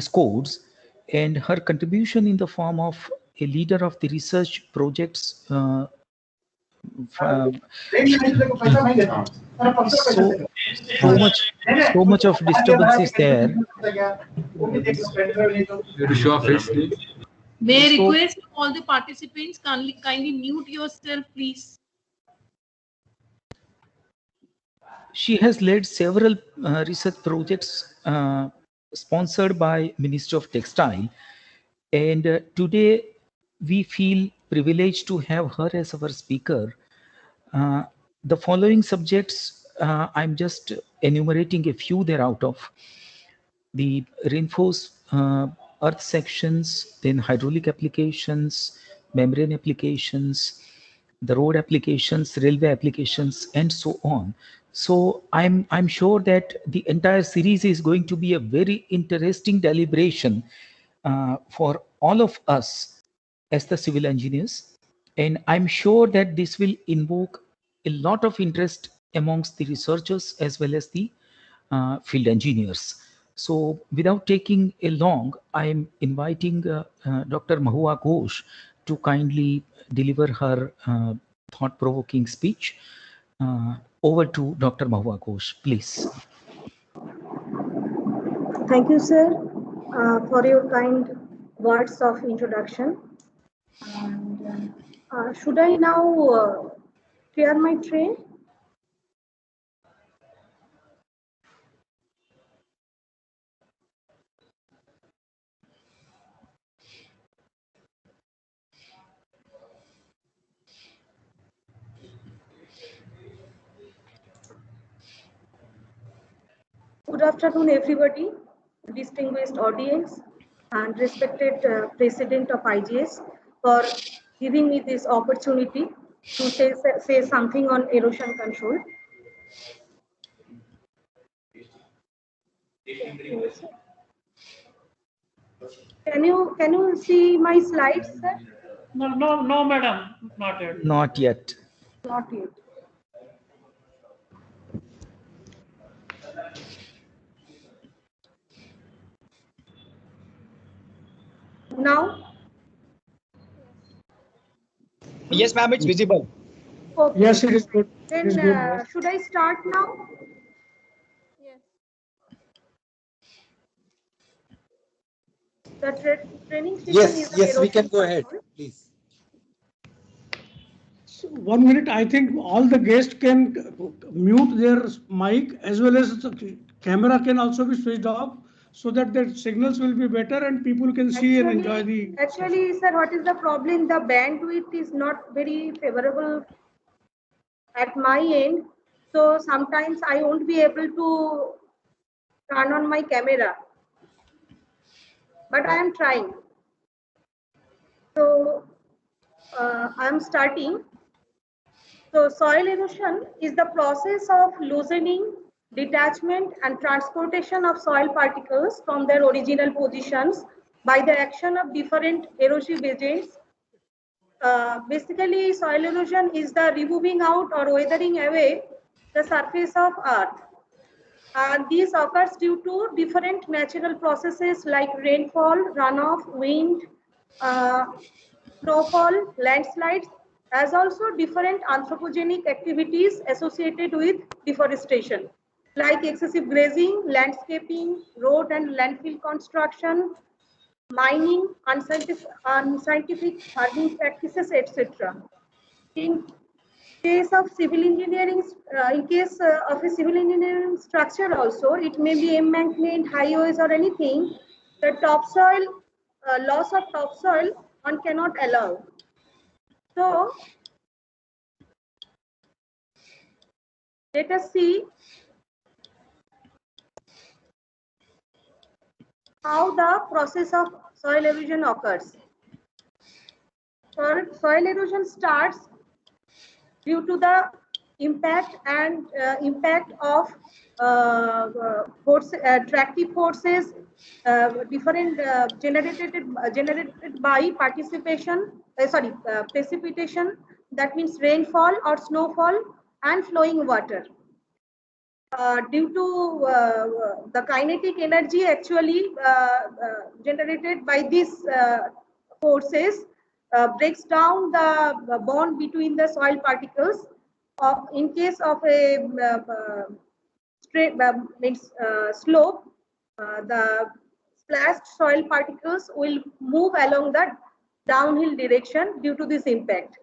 codes, and her contribution in the form of a leader of the research projects. So much of disturbance is there. May I request all the participants kindly mute yourself, please. She has led several research projects sponsored by Ministry of Textile, and today we feel privileged to have her as our speaker. The following subjects, I'm just enumerating a few there out of the reinforced earth sections, then hydraulic applications, membrane applications, the road applications, railway applications, and so on. So I'm sure that the entire series is going to be a very interesting deliberation for all of us as the civil engineers, and I'm sure that this will invoke a lot of interest amongst the researchers as well as the field engineers. So without taking a long, I am inviting Dr. Mahua Ghosh to kindly deliver her thought-provoking speech. Over to Dr. Mahua Ghosh, please. Thank you, sir, for your kind words of introduction. And, should I now clear my tray? Good afternoon, everybody, distinguished audience, and respected President of IGS for giving me this opportunity to say something on erosion control. Can you see my slides, sir? No, madam, not yet. Not yet. Not yet. Now? Yes, ma'am, it's visible. Okay. Yes, it is good. Then should I start now? Yes. The training session Yes, we can go ahead, please. So 1 minute, I think all the guests can mute their mic as well as the camera can also be switched off so that the signals will be better and people can see and enjoy the. Actually, sir, what is the problem? The bandwidth is not very favorable at my end. So sometimes I won't be able to turn on my camera. But I am trying. So I am starting. So soil erosion is the process of loosening, detachment and transportation of soil particles from their original positions by the action of different erosive agents. Basically, soil erosion is the removing out or weathering away the surface of earth. This occurs due to different natural processes like rainfall, runoff, wind, snowfall, landslides, as also different anthropogenic activities associated with deforestation, like excessive grazing, landscaping, road and landfill construction, mining, unscientific farming practices, etc. In case of civil engineering, in case of a civil engineering structure also, it may be embankment, highways or anything, the topsoil, loss of topsoil, one cannot allow. So, let us see how the process of soil erosion occurs. Soil erosion starts due to the impact of tractive forces, different generated by precipitation, that means rainfall or snowfall and flowing water. due to the kinetic energy actually generated by these forces breaks down the bond between the soil particles. In case of a straight slope, the splashed soil particles will move along the downhill direction due to this impact,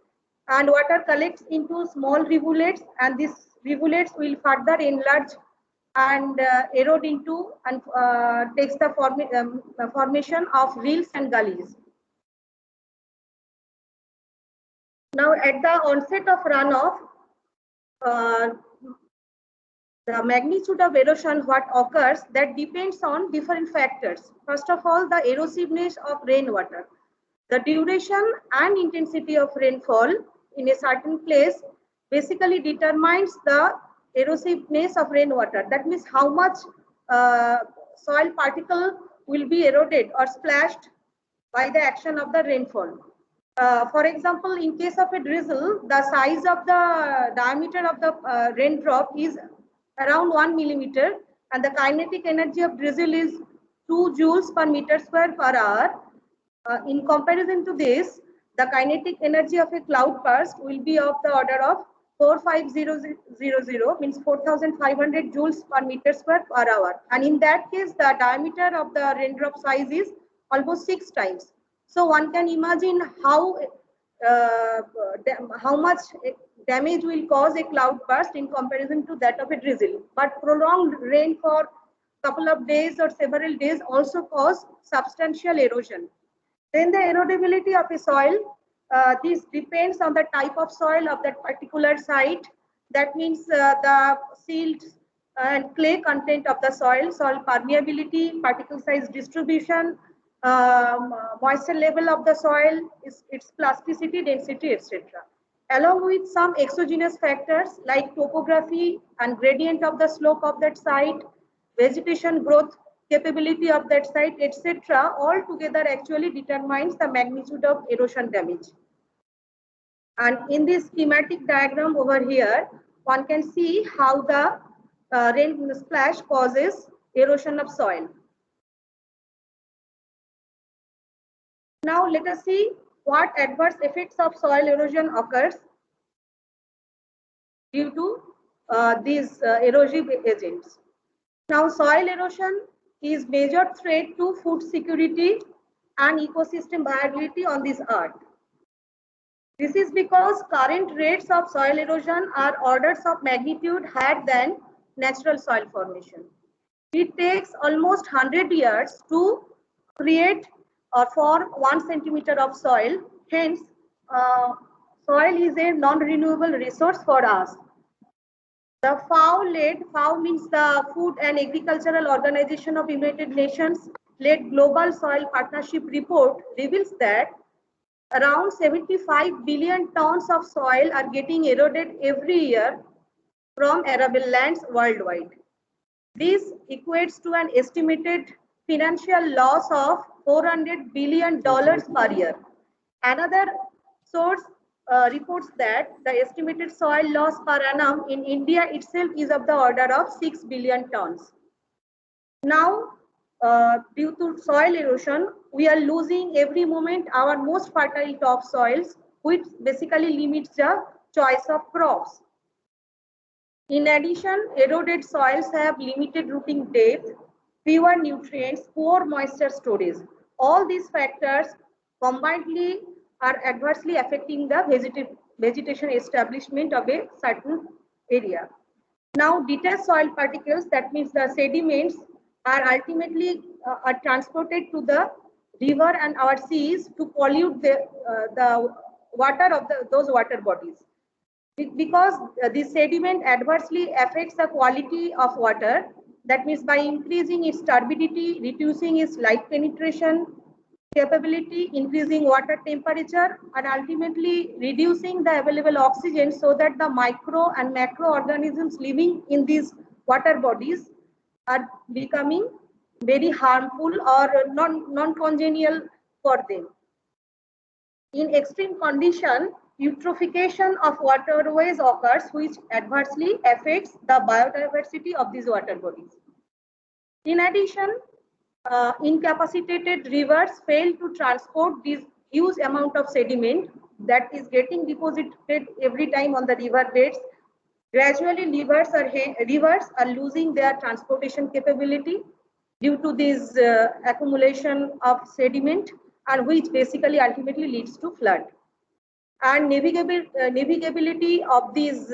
and water collects into small rivulets, and these rivulets will further enlarge and erode into and takes the formation of rills and gullies. Now, at the onset of runoff, the magnitude of erosion what occurs, that depends on different factors. First of all, the erosiveness of rainwater. The duration and intensity of rainfall in a certain place basically determines the erosiveness of rainwater. That means how much soil particle will be eroded or splashed by the action of the rainfall. For example, in case of a drizzle, the size of the diameter of the raindrop is around 1 millimeter, and the kinetic energy of drizzle is 2 joules per meter square per hour. In comparison to this, the kinetic energy of a cloud burst will be of the order of 45000, means 4500 joules per meter square per hour. And in that case, the diameter of the raindrop size is almost 6 times. So one can imagine how much damage will cause a cloud burst in comparison to that of a drizzle. But prolonged rain for couple of days or several days also cause substantial erosion. Then the erodibility of a soil, this depends on the type of soil of that particular site. That means the silt and clay content of the soil permeability, particle size distribution, moisture level of the soil, its plasticity, density, etc. Along with some exogenous factors like topography and gradient of the slope of that site, vegetation growth capability of that site, etc. all together actually determines the magnitude of erosion damage. And in this schematic diagram over here, one can see how the rain splash causes erosion of soil. Now let us see what adverse effects of soil erosion occurs due to these erosive agents. Now, soil erosion is major threat to food security and ecosystem viability on this earth. This is because current rates of soil erosion are orders of magnitude higher than natural soil formation. It takes almost 100 years to create or form 1 centimeter of soil. Hence, soil is a non-renewable resource for us. The FAO means the Food and Agricultural Organization of United Nations led Global Soil Partnership report reveals that around 75 billion tons of soil are getting eroded every year from arable lands worldwide. This equates to an estimated financial loss of $400 billion per year. Another source reports that the estimated soil loss per annum in India itself is of the order of 6 billion tons. Now, due to soil erosion, we are losing every moment our most fertile topsoils, which basically limits the choice of crops. In addition, eroded soils have limited rooting depth, fewer nutrients, poor moisture storage. All these factors combinedly are adversely affecting the vegetation establishment of a certain area. Now, detached soil particles, that means the sediments, are ultimately transported to the river and our seas to pollute the water of those water bodies. Because this sediment adversely affects the quality of water, that means by increasing its turbidity, reducing its light penetration capability, increasing water temperature, and ultimately reducing the available oxygen, so that the micro and macroorganisms living in these water bodies are becoming very harmful or non-congenial for them. In extreme condition, eutrophication of waterways occurs, which adversely affects the biodiversity of these water bodies. In addition, incapacitated rivers fail to transport this huge amount of sediment that is getting deposited every time on the river beds. Gradually, rivers are losing their transportation capability due to this accumulation of sediment, and which basically ultimately leads to flood. And navigability of these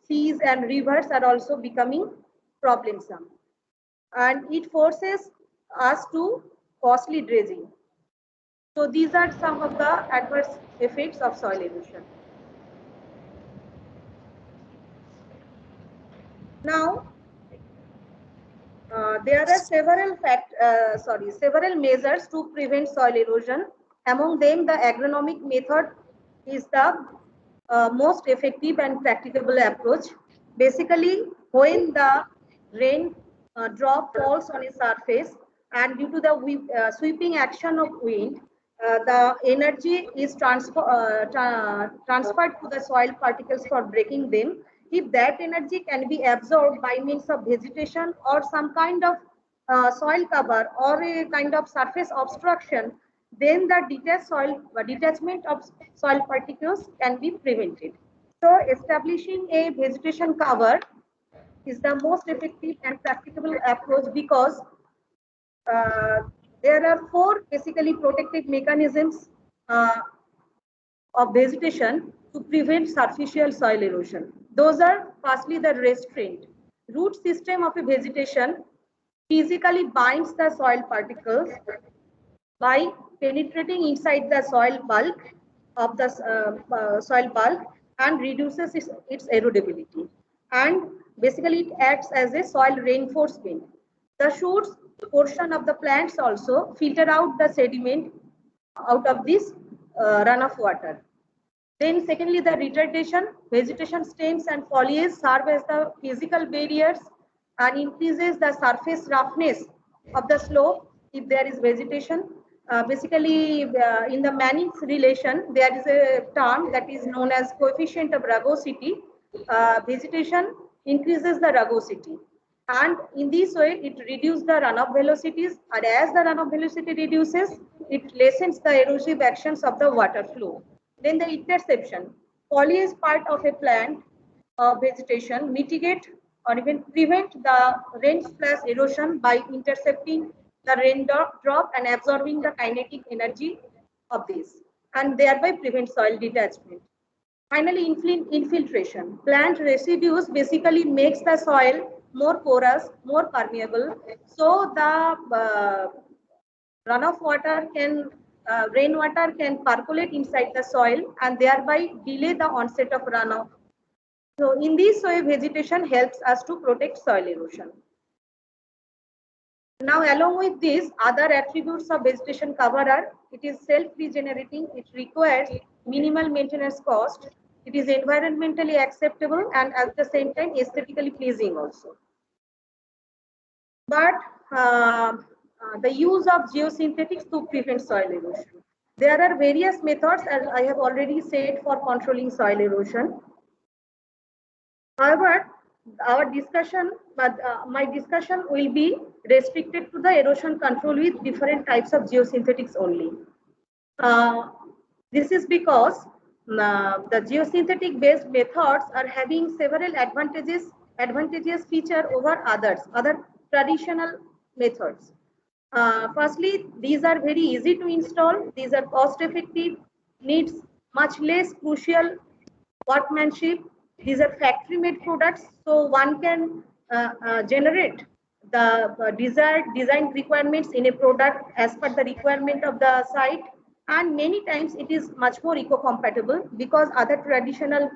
seas and rivers are also becoming problemsome, and it forces us to costly dredging. So these are some of the adverse effects of soil erosion. Now, there are several measures to prevent soil erosion. Among them, the agronomic method is the most effective and practicable approach. Basically, when the rain drop falls on a surface, and due to the sweeping action of wind, the energy is transferred to the soil particles for breaking them. If that energy can be absorbed by means of vegetation or some kind of soil cover or a kind of surface obstruction, then the detachment of soil particles can be prevented. So establishing a vegetation cover is the most effective and practicable approach, because there are 4 basically protective mechanisms of vegetation to prevent superficial soil erosion. Those are firstly the restraint. Root system of a vegetation physically binds the soil particles by penetrating inside the soil bulk of the soil bulk and reduces its erodibility. And basically it acts as a soil reinforcement. The shoots portion of the plants also filter out the sediment out of this runoff water. Then secondly, the retardation. Vegetation stems and foliage serve as the physical barriers and increases the surface roughness of the slope if there is vegetation. In the Manning's relation, there is a term that is known as coefficient of rugosity. Vegetation increases the rugosity, and in this way it reduces the runoff velocities, and as the runoff velocity reduces, it lessens the erosive actions of the water flow. Then the interception. Foliage part of a plant vegetation mitigate or even prevent the rain splash erosion by intercepting the rain drop and absorbing the kinetic energy of this, and thereby prevent soil detachment. Finally, infiltration. Plant residues basically makes the soil more porous, more permeable, so the runoff water can, rainwater can percolate inside the soil and thereby delay the onset of runoff. So in this way, vegetation helps us to protect soil erosion. Now, along with this, other attributes of vegetation cover are: it is self-regenerating, it requires minimal maintenance cost, it is environmentally acceptable, and at the same time aesthetically pleasing also. But the use of geosynthetics to prevent soil erosion. There are various methods, as I have already said, for controlling soil erosion. However, our discussion, my discussion will be restricted to the erosion control with different types of geosynthetics only. This is because the geosynthetic based methods are having several advantageous feature over other traditional methods. Firstly, these are very easy to install. These are cost effective, needs much less crucial workmanship. These are factory made products, so one can generate the desired design requirements in a product as per the requirement of the site, and many times it is much more eco-compatible, because other traditional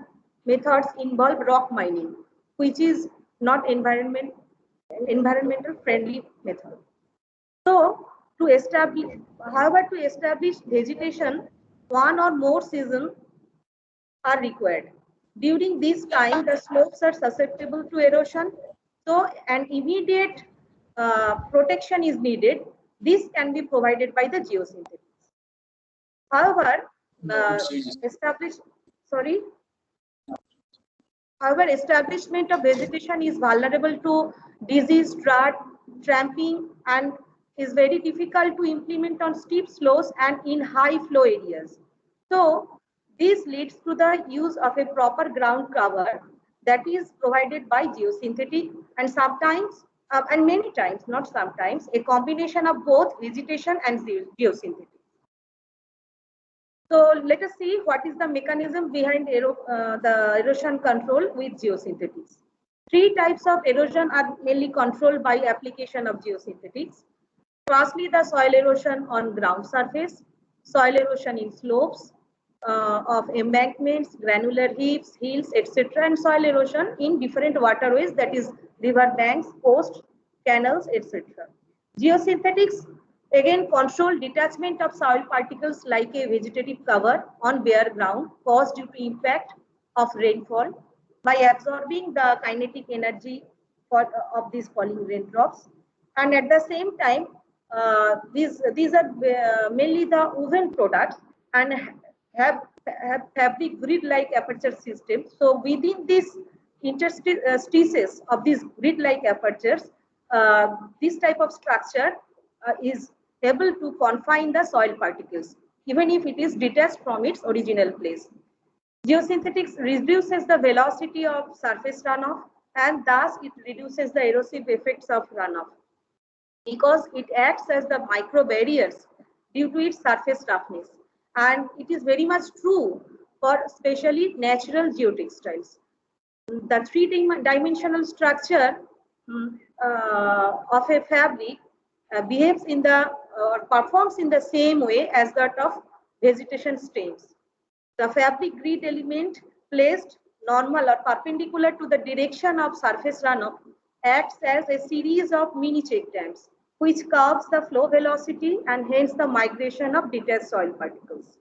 methods involve rock mining, which is not environmental friendly method. So however, to establish vegetation, one or more seasons are required. During this time, the slopes are susceptible to erosion, so an immediate protection is needed. This can be provided by the geosynthetics. However, However, establishment of vegetation is vulnerable to disease, drought, tramping, and is very difficult to implement on steep slopes and in high flow areas. So, this leads to the use of a proper ground cover that is provided by geosynthetic, and sometimes, and many times, not sometimes, a combination of both vegetation and geosynthetic. So let us see what is the mechanism behind the erosion control with geosynthetics. Three types of erosion are mainly controlled by application of geosynthetics. Firstly, the soil erosion on ground surface, soil erosion in slopes of embankments, granular heaps, hills, etc., and soil erosion in different waterways, that is river banks, coast, canals, etc. Geosynthetics again control detachment of soil particles like a vegetative cover on bare ground caused due to impact of rainfall by absorbing the kinetic energy of these falling raindrops. And at the same time, these are mainly the woven products and have fabric grid-like aperture system. So within this interstices of these grid-like apertures, this type of structure is able to confine the soil particles, even if it is detached from its original place. Geosynthetics reduces the velocity of surface runoff, and thus it reduces the erosive effects of runoff because it acts as the micro barriers due to its surface roughness. And it is very much true for especially natural geotextiles. The three-dimensional structure of a fabric behaves in the or performs in the same way as that of vegetation stems. The fabric grid element placed normal or perpendicular to the direction of surface runoff acts as a series of mini check dams, which curbs the flow velocity and hence the migration of detached soil particles.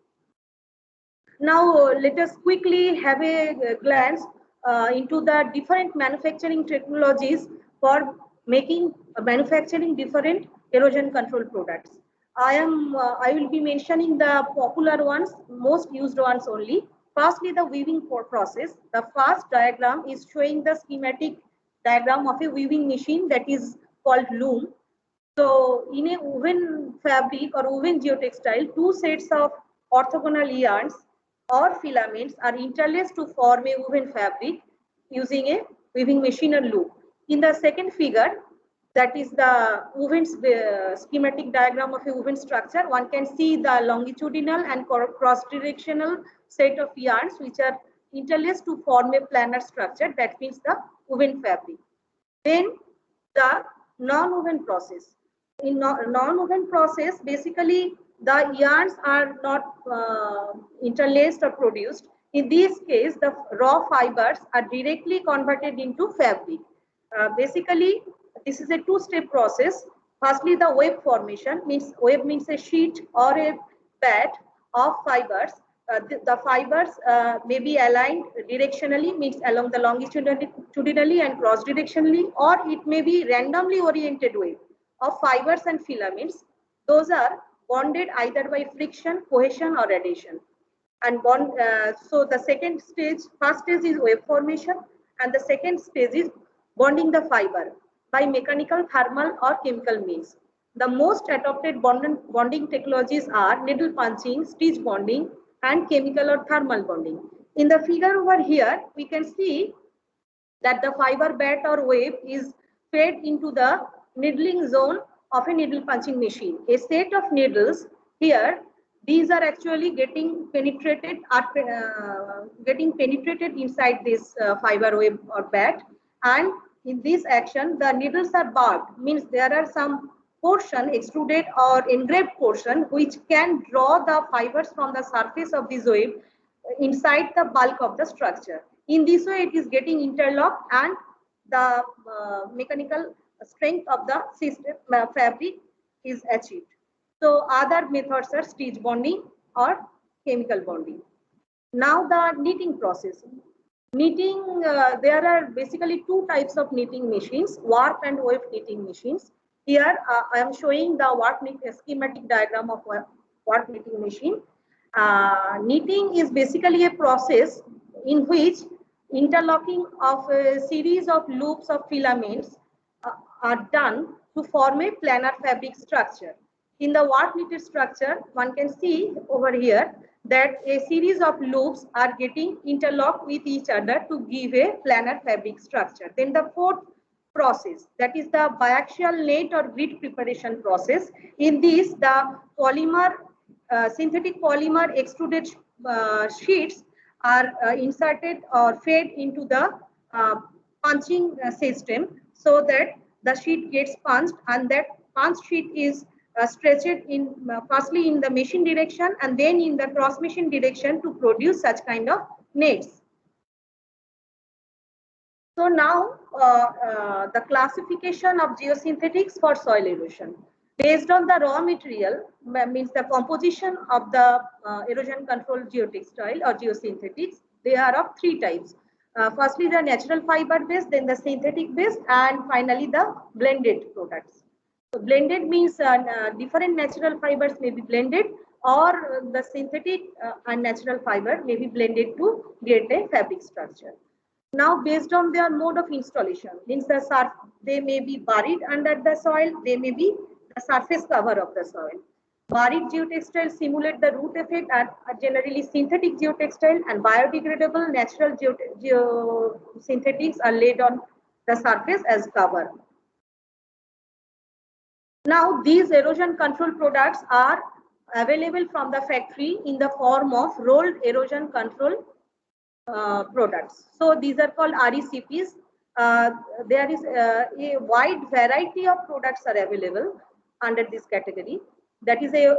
Now, let us quickly have a glance into the different manufacturing technologies for making manufacturing different erosion control products. I will be mentioning the popular ones, most used ones only. Firstly, the weaving process. The first diagram is showing the schematic diagram of a weaving machine that is called loom. So in a woven fabric or woven geotextile, two sets of orthogonal yarns or filaments are interlaced to form a woven fabric using a weaving machine or loom. In the second figure, that is the woven schematic diagram of a woven structure, one can see the longitudinal and cross-directional set of yarns which are interlaced to form a planar structure, that means the woven fabric. Then the non-woven process. In non-woven process, basically the yarns are not interlaced or produced. In this case, the raw fibers are directly converted into fabric. Basically, this is a two-step process. Firstly, the web formation means web means a sheet or a pad of fibers. The fibers may be aligned directionally, means along the longitudinally and cross-directionally, or it may be randomly oriented web of fibers and filaments. Those are bonded either by friction, cohesion, or adhesion. And so the first stage is wave formation, and the second stage is bonding the fiber by mechanical, thermal, or chemical means. The most adopted bonding technologies are needle punching, stitch bonding, and chemical or thermal bonding. In the figure over here, we can see that the fiber bat or wave is fed into the needling zone of a needle punching machine. A set of needles here, these are actually getting penetrated inside this fiber wave or bat, and in this action the needles are barbed, means there are some portion extruded or engraved portion which can draw the fibers from the surface of this wave inside the bulk of the structure. In this way, it is getting interlocked and the mechanical strength of the system fabric is achieved. So other methods are stitch bonding or chemical bonding. Now the knitting process. Knitting, there are basically two types of knitting machines, warp and wave knitting machines. Here I am showing the schematic diagram of warp knitting machine. Knitting is basically a process in which interlocking of a series of loops of filaments are done to form a planar fabric structure. In the wart knitted structure, one can see over here that a series of loops are getting interlocked with each other to give a planar fabric structure. Then the fourth process, that is the biaxial net or grid preparation process. In this, the polymer, synthetic polymer extruded sheets are inserted or fed into the punching system so that the sheet gets punched, and that punched sheet is stretched in firstly in the machine direction and then in the cross machine direction to produce such kind of nets. So now the classification of geosynthetics for soil erosion. Based on the raw material, means the composition of the erosion control geotextile or geosynthetics, they are of three types. Firstly, the natural fiber based, then the synthetic based, and finally the blended products. So blended means different natural fibers may be blended, or the synthetic and natural fiber may be blended to create a fabric structure. Now, based on their mode of installation, means they may be buried under the soil, they may be the surface cover of the soil. Buried geotextiles simulate the root effect and are generally synthetic geotextile, and biodegradable natural geosynthetics are laid on the surface as cover. Now, these erosion control products are available from the factory in the form of rolled erosion control products. So these are called RECPs. There is a wide variety of products are available under this category. That is a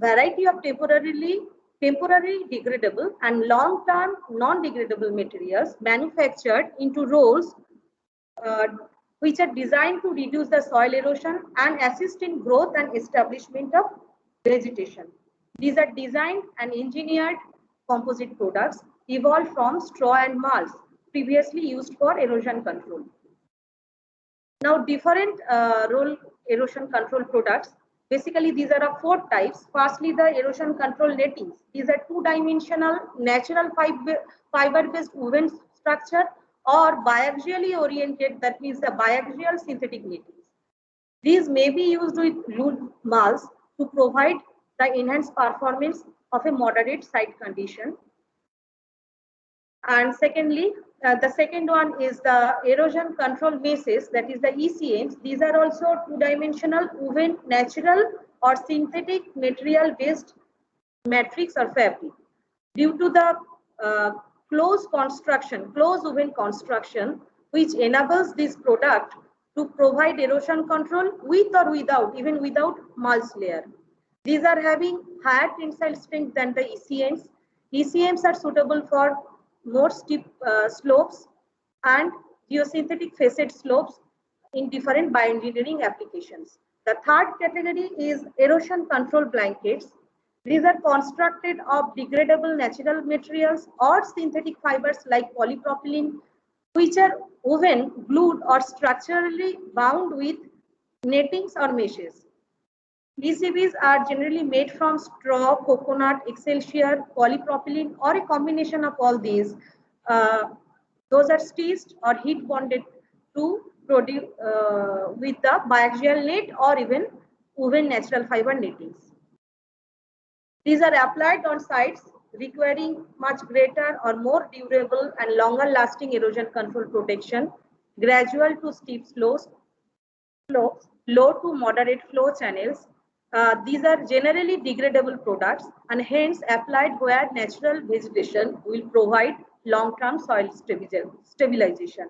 variety of temporary degradable and long-term non-degradable materials manufactured into rolls which are designed to reduce the soil erosion and assist in growth and establishment of vegetation. These are designed and engineered composite products evolved from straw and mulch previously used for erosion control. Now, different roll erosion control products. Basically, these are of four types. Firstly, the erosion control nettings. These are two-dimensional natural fiber-based woven structure or biaxially oriented, that means the biaxial synthetic nettings. These may be used with loose mulch to provide the enhanced performance of a moderate site condition. And secondly, the second one is the erosion control meshes, that is the ECMs. These are also two-dimensional woven natural or synthetic material-based matrix or fabric. Due to the close woven construction, which enables this product to provide erosion control with or without, even without mulch layer. These are having higher tensile strength than the ECMs. ECMs are suitable for more steep slopes and geosynthetic facet slopes in different bioengineering applications. The third category is erosion control blankets. These are constructed of degradable natural materials or synthetic fibers like polypropylene, which are woven, glued, or structurally bound with nettings or meshes. PCBs are generally made from straw, coconut, excelsior, polypropylene, or a combination of all these. Those are stitched or heat bonded to produce with the biaxial net or even woven natural fiber nettings. These are applied on sites requiring much greater or more durable and longer lasting erosion control protection, gradual to steep slopes, low to moderate flow channels. These are generally degradable products and hence applied where natural vegetation will provide long-term soil stabilization.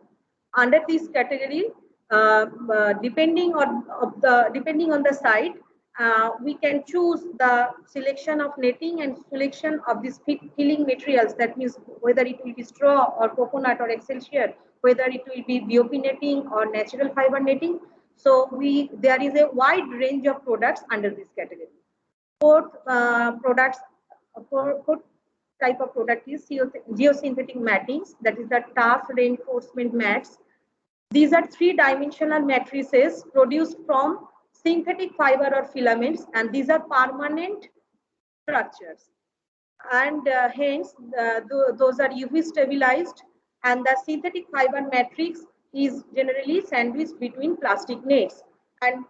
Under this category, depending on the site, we can choose the selection of netting and selection of these filling materials. That means whether it will be straw or coconut or excelsior, whether it will be BOP netting or natural fiber netting. So there is a wide range of products under this category. Fourth type of product is geosynthetic mattings, that is the tough reinforcement mats. These are three-dimensional matrices produced from synthetic fiber or filaments, and these are permanent structures. And hence, those are UV stabilized, and the synthetic fiber matrix is generally sandwiched between plastic nets. And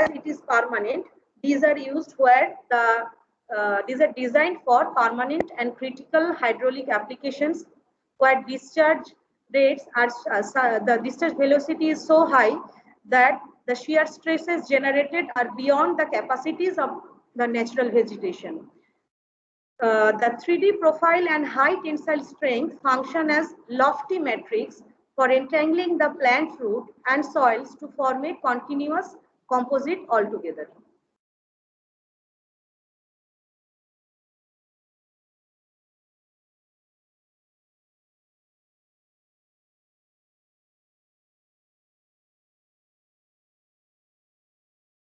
as it is permanent, these are used where these are designed for permanent and critical hydraulic applications where discharge rates are the discharge velocity is so high that the shear stresses generated are beyond the capacities of the natural vegetation. The 3D profile and high tensile strength function as lofty matrix for entangling the plant root and soils to form a continuous composite altogether.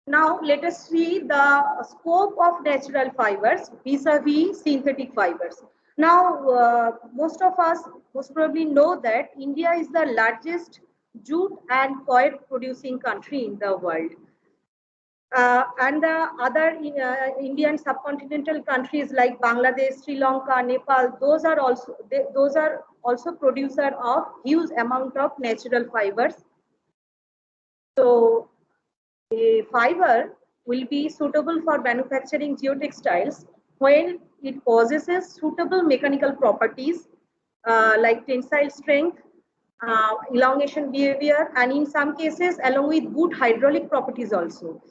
Now let us see the scope of natural fibers vis-a-vis synthetic fibers. Now most of us most probably know that India is the largest jute and coir producing country in the world. And the other Indian subcontinental countries like Bangladesh, Sri Lanka, Nepal, those are also producer of huge amount of natural fibers. So a fiber will be suitable for manufacturing geotextiles when it possesses suitable mechanical properties like tensile strength, elongation behavior, and in some cases along with good hydraulic properties also.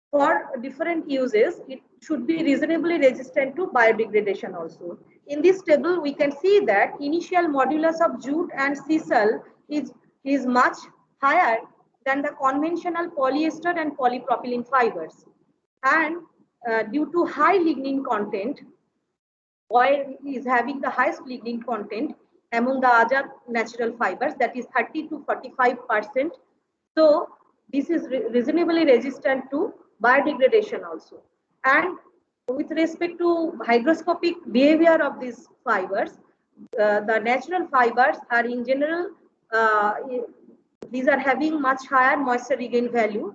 For different uses, it should be reasonably resistant to biodegradation also. In this table, we can see that initial modulus of jute and sisal is much higher than the conventional polyester and polypropylene fibers. And due to high lignin content, coir is having the highest lignin content among the other natural fibers, that is 30 to 45%. So this is reasonably resistant to biodegradation also. And with respect to hygroscopic behavior of these fibers, the natural fibers are in general, these are having much higher moisture regain value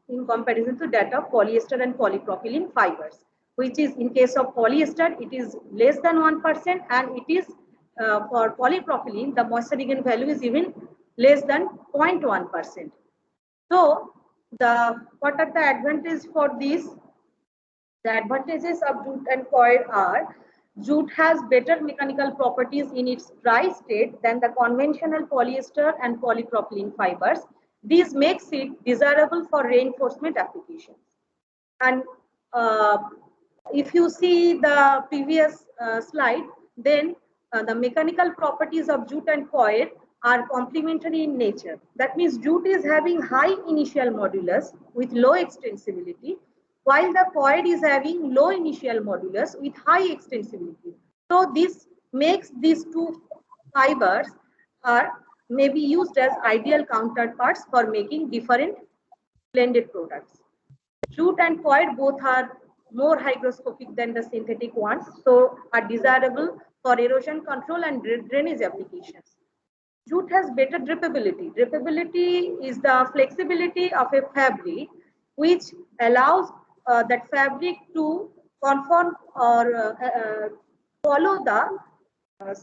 in comparison to that of polyester and polypropylene fibers, which is in case of polyester, it is less than 1%, and it is for polypropylene, the moisture regain value is even less than 0.1%. So what are the advantages for this? The advantages of jute and coir are: jute has better mechanical properties in its dry state than the conventional polyester and polypropylene fibers. This makes it desirable for reinforcement applications. And if you see the previous slide, then the mechanical properties of jute and coir are complementary in nature. That means jute is having high initial modulus with low extensibility, while the coir is having low initial modulus with high extensibility. So this makes these two fibers may be used as ideal counterparts for making different blended products. Jute and coir both are more hygroscopic than the synthetic ones, so are desirable for erosion control and drainage applications. Jute has better drippability. Drippability is the flexibility of a fabric which allows that fabric to conform or follow the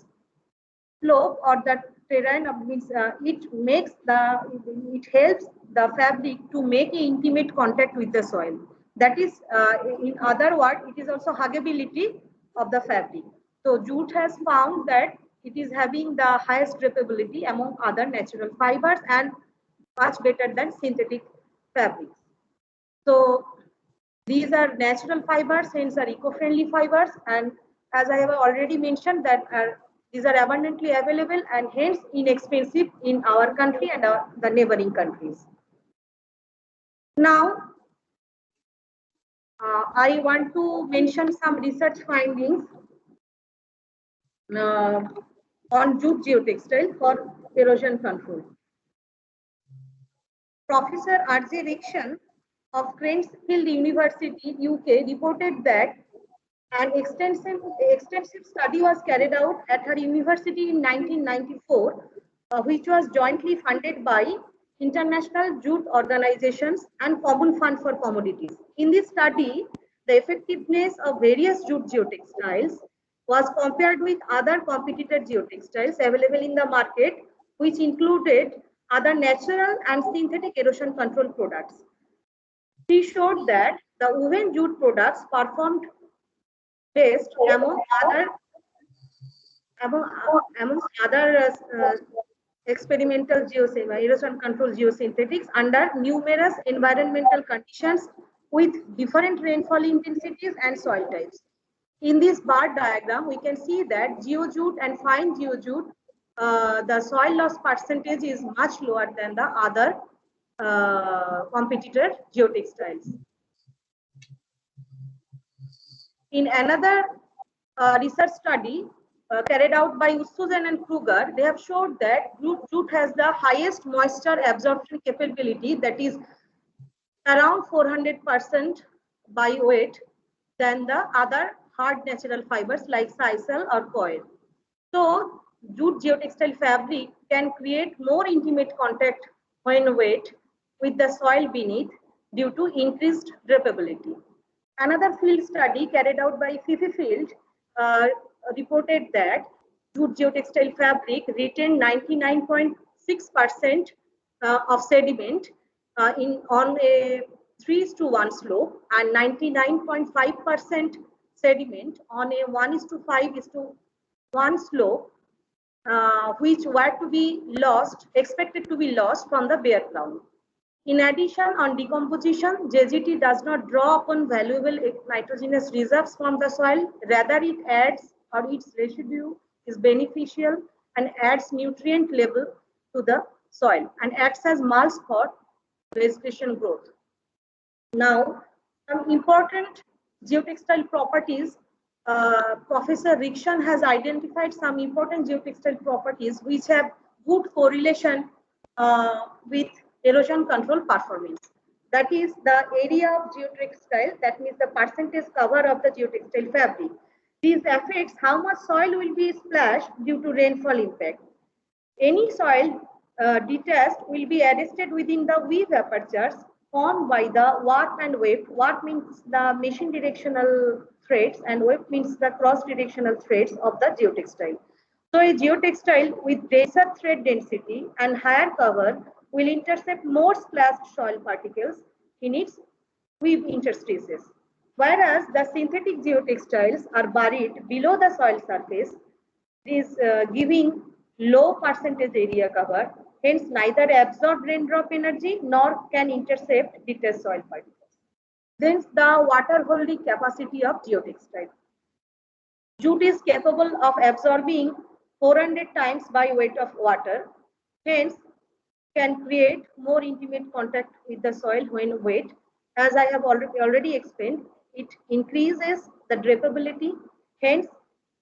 slope or the terrain of means it helps the fabric to make an intimate contact with the soil. That is, in other words, it is also huggability of the fabric. So jute has found that it is having the highest drippability among other natural fibers and much better than synthetic fabrics. So these are natural fibers, hence are eco-friendly fibers, and as I have already mentioned that these are abundantly available and hence inexpensive in our country and the neighboring countries. Now, I want to mention some research findings on jute geotextile for erosion control. Professor R.J. Rickson of Cranfield University, UK, reported that an extensive study was carried out at her university in 1994, which was jointly funded by international jute organizations and Common Fund for Commodities. In this study, the effectiveness of various jute geotextiles was compared with other competitor geotextiles available in the market, which included other natural and synthetic erosion control products. She showed that the woven jute products performed best amongst other experimental erosion control geosynthetics under numerous environmental conditions with different rainfall intensities and soil types. In this bar diagram, we can see that geojute and fine geojute, the soil loss percentage is much lower than the other competitor geotextiles. In another research study carried out by Ussuzen and Kruger, they have showed that jute has the highest moisture absorption capability, that is around 400% by weight than the other hard natural fibers like sisal or coir. So jute geotextile fabric can create more intimate contact when wet with the soil beneath due to increased drapability. Another field study carried out by Fifi Field reported that jute geotextile fabric retained 99.6% of sediment on a 3:1 slope and 99.5% sediment on a 1:5:1 slope, which were to be expected to be lost from the bare ground. In addition, on decomposition, JGT does not draw upon valuable nitrogenous reserves from the soil. Rather, it adds, or its residue is beneficial and adds nutrient level to the soil and acts as mulch for vegetation growth. Now, some important geotextile properties. Professor Rikshan has identified some important geotextile properties which have good correlation with erosion control performance. That is the area of geotextile, that means the percentage cover of the geotextile fabric. This affects how much soil will be splashed due to rainfall impact. Any soil detached will be arrested within the weave apertures formed by the warp and weft. Warp means the machine directional threads and weft means the cross directional threads of the geotextile. So a geotextile with denser thread density and higher cover will intercept more splashed soil particles in its weave interstices. Whereas the synthetic geotextiles are buried below the soil surface, is giving low percentage area cover, hence neither absorb raindrop energy nor can intercept detached soil particles. Then the water holding capacity of geotextile. Jute is capable of absorbing 400 times by weight of water, hence can create more intimate contact with the soil when wet. As I have already explained, it increases the drapability, hence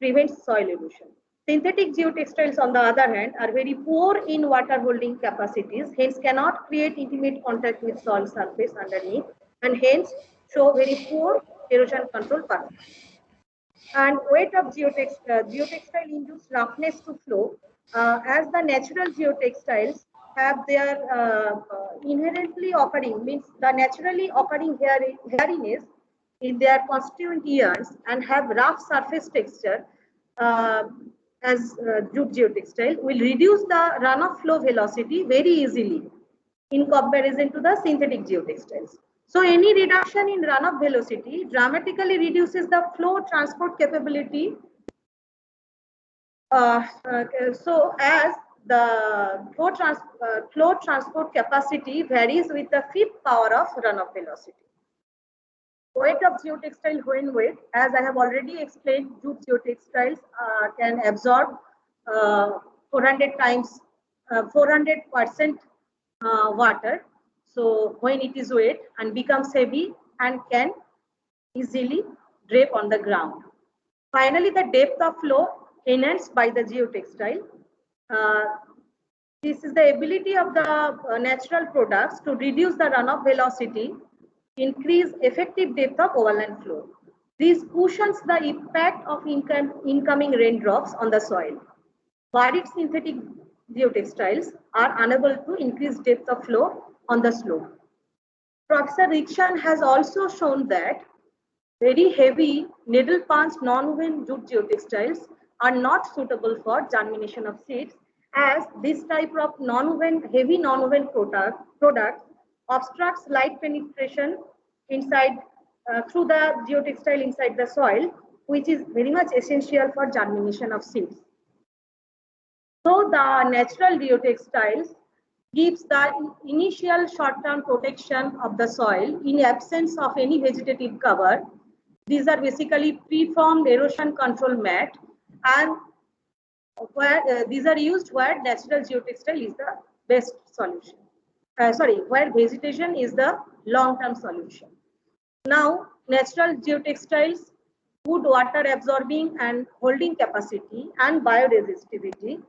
prevents soil erosion. Synthetic geotextiles, on the other hand, are very poor in water holding capacities, hence cannot create intimate contact with soil surface underneath, and hence show very poor erosion control performance. And weight of geotextile induced roughness to flow, as the natural geotextiles have their inherently occurring, means the naturally occurring hairiness in their constituent ions and have rough surface texture as jute geotextile will reduce the runoff flow velocity very easily in comparison to the synthetic geotextiles. So any reduction in runoff velocity dramatically reduces the flow transport capability. So as the flow transport capacity varies with the fifth power of runoff velocity. Weight of geotextile when wet, as I have already explained, jute geotextiles can absorb 400% water. So when it is wet and becomes heavy and can easily drape on the ground. Finally, the depth of flow enhanced by the geotextile. This is the ability of the natural products to reduce the runoff velocity, increase effective depth of overland flow. This cushions the impact of incoming raindrops on the soil. Buried synthetic geotextiles are unable to increase depth of flow on the slope. Professor Rikshan has also shown that very heavy needle punch non-woven jute geotextiles are not suitable for germination of seeds, as this type of heavy non-woven product obstructs light penetration inside through the geotextile inside the soil, which is very much essential for germination of seeds. So the natural geotextiles gives the initial short-term protection of the soil in absence of any vegetative cover. These are basically preformed erosion control mat, and where these are used where natural geotextile is the best solution. Where vegetation is the long-term solution. Now, natural geotextiles, good water absorbing and holding capacity and bioresistivity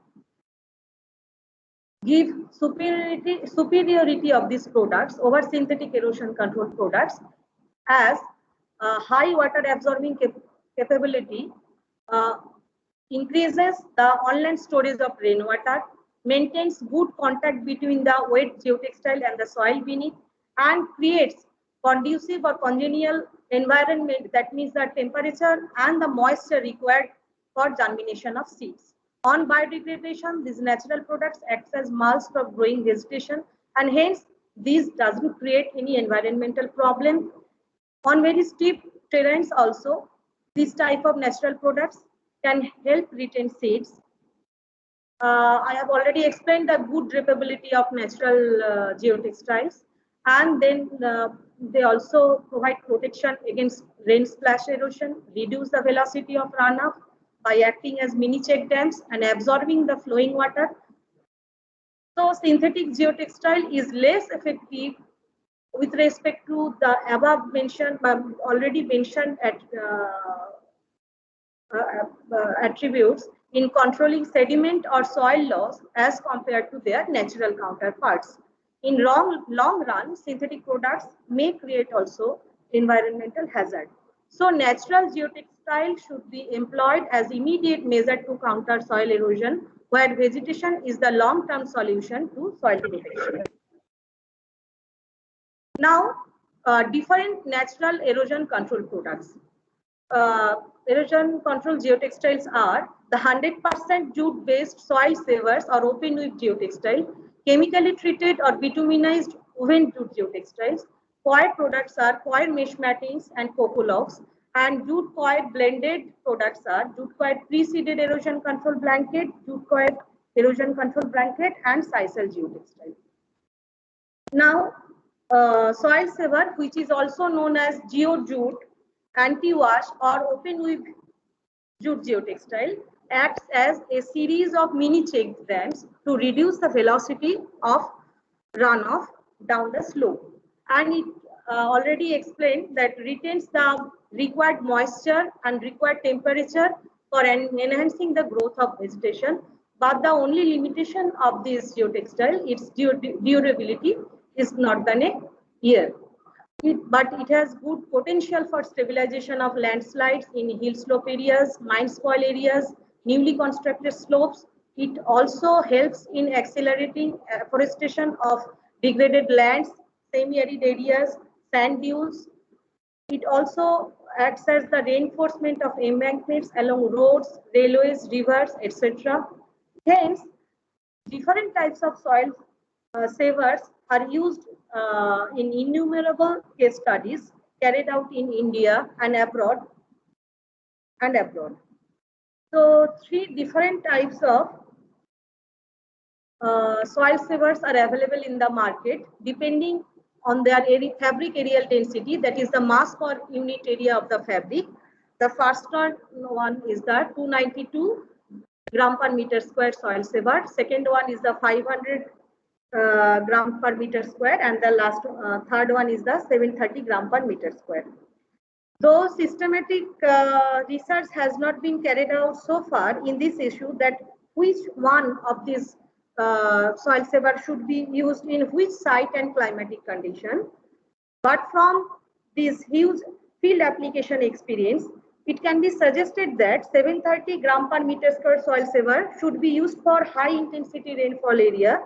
give superiority of these products over synthetic erosion control products, as high water absorbing capability increases the on-land storage of rainwater, maintains good contact between the wet geotextile and the soil beneath, and creates conducive or congenial environment, that means the temperature and the moisture required for germination of seeds. On biodegradation, these natural products act as mulch for growing vegetation, and hence this doesn't create any environmental problem. On very steep terrains also, this type of natural products can help retain seeds. I have already explained the good drapability of natural geotextiles, and then they also provide protection against rain splash erosion, reduce the velocity of runoff by acting as mini check dams and absorbing the flowing water. So synthetic geotextile is less effective with respect to the above mentioned, already mentioned attributes in controlling sediment or soil loss as compared to their natural counterparts. In long run, synthetic products may create also environmental hazard. So natural geotextile should be employed as immediate measure to counter soil erosion, where vegetation is the long-term solution to soil protection. Now, different natural erosion control products. Erosion control geotextiles are the 100% jute-based soil savers or open weave geotextile, chemically treated or bituminized woven jute geotextiles. Coir products are coir mesh mattings and coco logs, and jute coir blended products are jute coir pre-seeded erosion control blanket, jute coir erosion control blanket, and sisal geotextile. Now, soil saver, which is also known as GeoJute, anti-wash or open weave jute geotextile, acts as a series of mini check dams to reduce the velocity of runoff down the slope. And it already explained that retains the required moisture and required temperature for enhancing the growth of vegetation. But the only limitation of this geotextile, its durability, is not than a year. But it has good potential for stabilization of landslides in hill slope areas, mine spoil areas, newly constructed slopes. It also helps in accelerating afforestation of degraded lands, semi-arid areas, sand dunes. It also acts as the reinforcement of embankments along roads, railways, rivers, etc. Hence, different types of soil savers are used in innumerable case studies carried out in India and abroad. So, 3 different types of soil savers are available in the market depending on their fabric aerial density, that is the mass per unit area of the fabric. The first one is the 292 gram per meter square soil saver. Second one is the 500 gram per meter square, and the last third one is the 730 gram per meter square. Though systematic research has not been carried out so far in this issue, that which one of these soil saver should be used in which site and climatic condition, but from this huge field application experience, it can be suggested that 730 gram per meter square soil saver should be used for high intensity rainfall area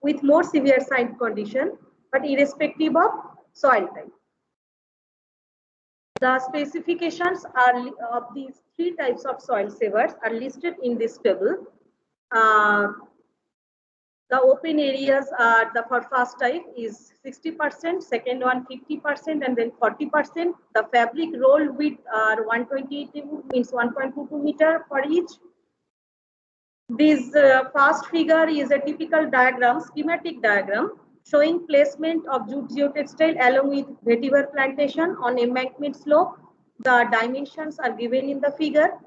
with more severe site condition, but irrespective of soil type. The specifications of these three types of soil savers are listed in this table. The open areas are for first type is 60%, second one 50%, and then 40%. The fabric roll width are 120 means 1.22 meter for each. This first figure is a typical diagram, schematic diagram, showing placement of jute geotextile along with vetiver plantation on embankment slope. The dimensions are given in the figure.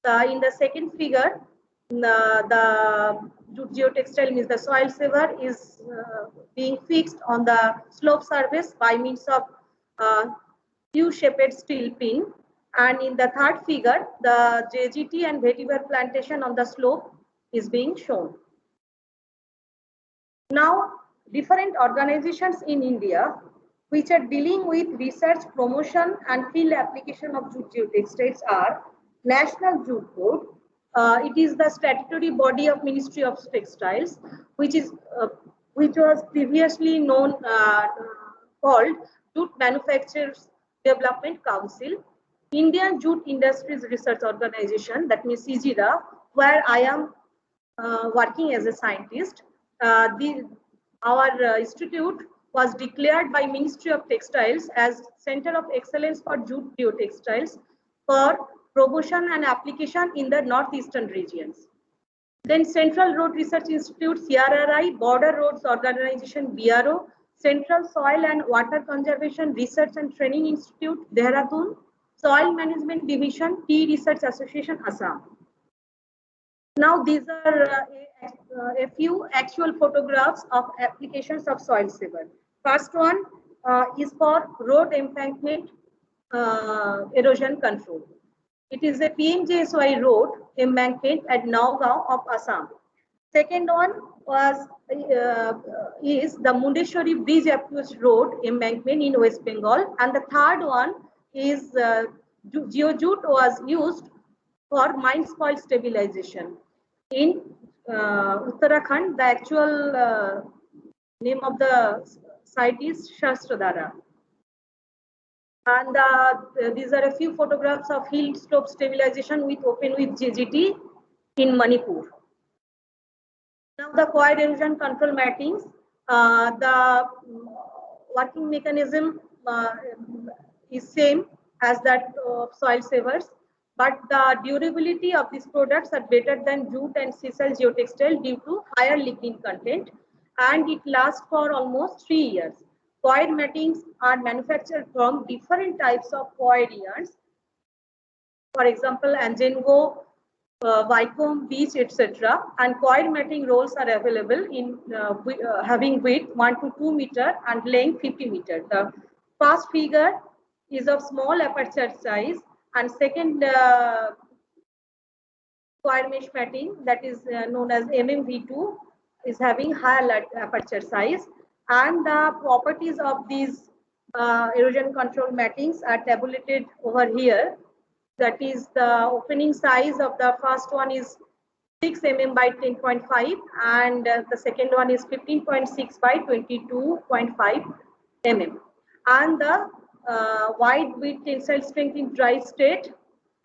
In the second figure, the jute geotextile means the soil saver is being fixed on the slope surface by means of U-shaped steel pin. And in the third figure, the JGT and vetiver plantation on the slope is being shown. Now, different organizations in India which are dealing with research, promotion and field application of jute geotextiles are National Jute Board. It is the statutory body of Ministry of Textiles, which was previously known called Jute Manufacturers Development Council. Indian Jute Industries Research Organization, that means IJRA, where I am working as a scientist. Our institute was declared by Ministry of Textiles as Center of Excellence for Jute Geotextiles for promotion and application in the northeastern regions. Then Central Road Research Institute, CRRI, Border Roads Organization, BRO, Central Soil and Water Conservation Research and Training Institute, Dehradun, Soil Management Division, Tea Research Association, Assam. Now these are a few actual photographs of applications of soil saver. First one is for road embankment erosion control. It is a PMJSY road embankment at Nagaon of Assam. Second one is the Mundeshwari Bridge Approach Road embankment in West Bengal, and the third one is GeoJute was used for mine spoil stabilization in Uttarakhand. The actual name of the site is Shastradhara. And these are a few photographs of hill slope stabilization with open with JGT in Manipur. Now the coir erosion control mattings. The working mechanism is same as that of soil savers, but the durability of these products are better than jute and sisal geotextile due to higher lignin content, and it lasts for almost 3 years. Coir mattings are manufactured from different types of coir yarns. For example, Anjengo, Vicom, Beach, etc. And coir matting rolls are available in having width 1 to 2 meter and length 50 meter. The first figure is of small aperture size, and second coir mesh matting, that is known as MMV2, is having higher aperture size. And the properties of these erosion control mattings are tabulated over here. That is, the opening size of the first one is 6 mm by 10.5, and the second one is 15.6 by 22.5 mm. And the wide width tensile strength in dry state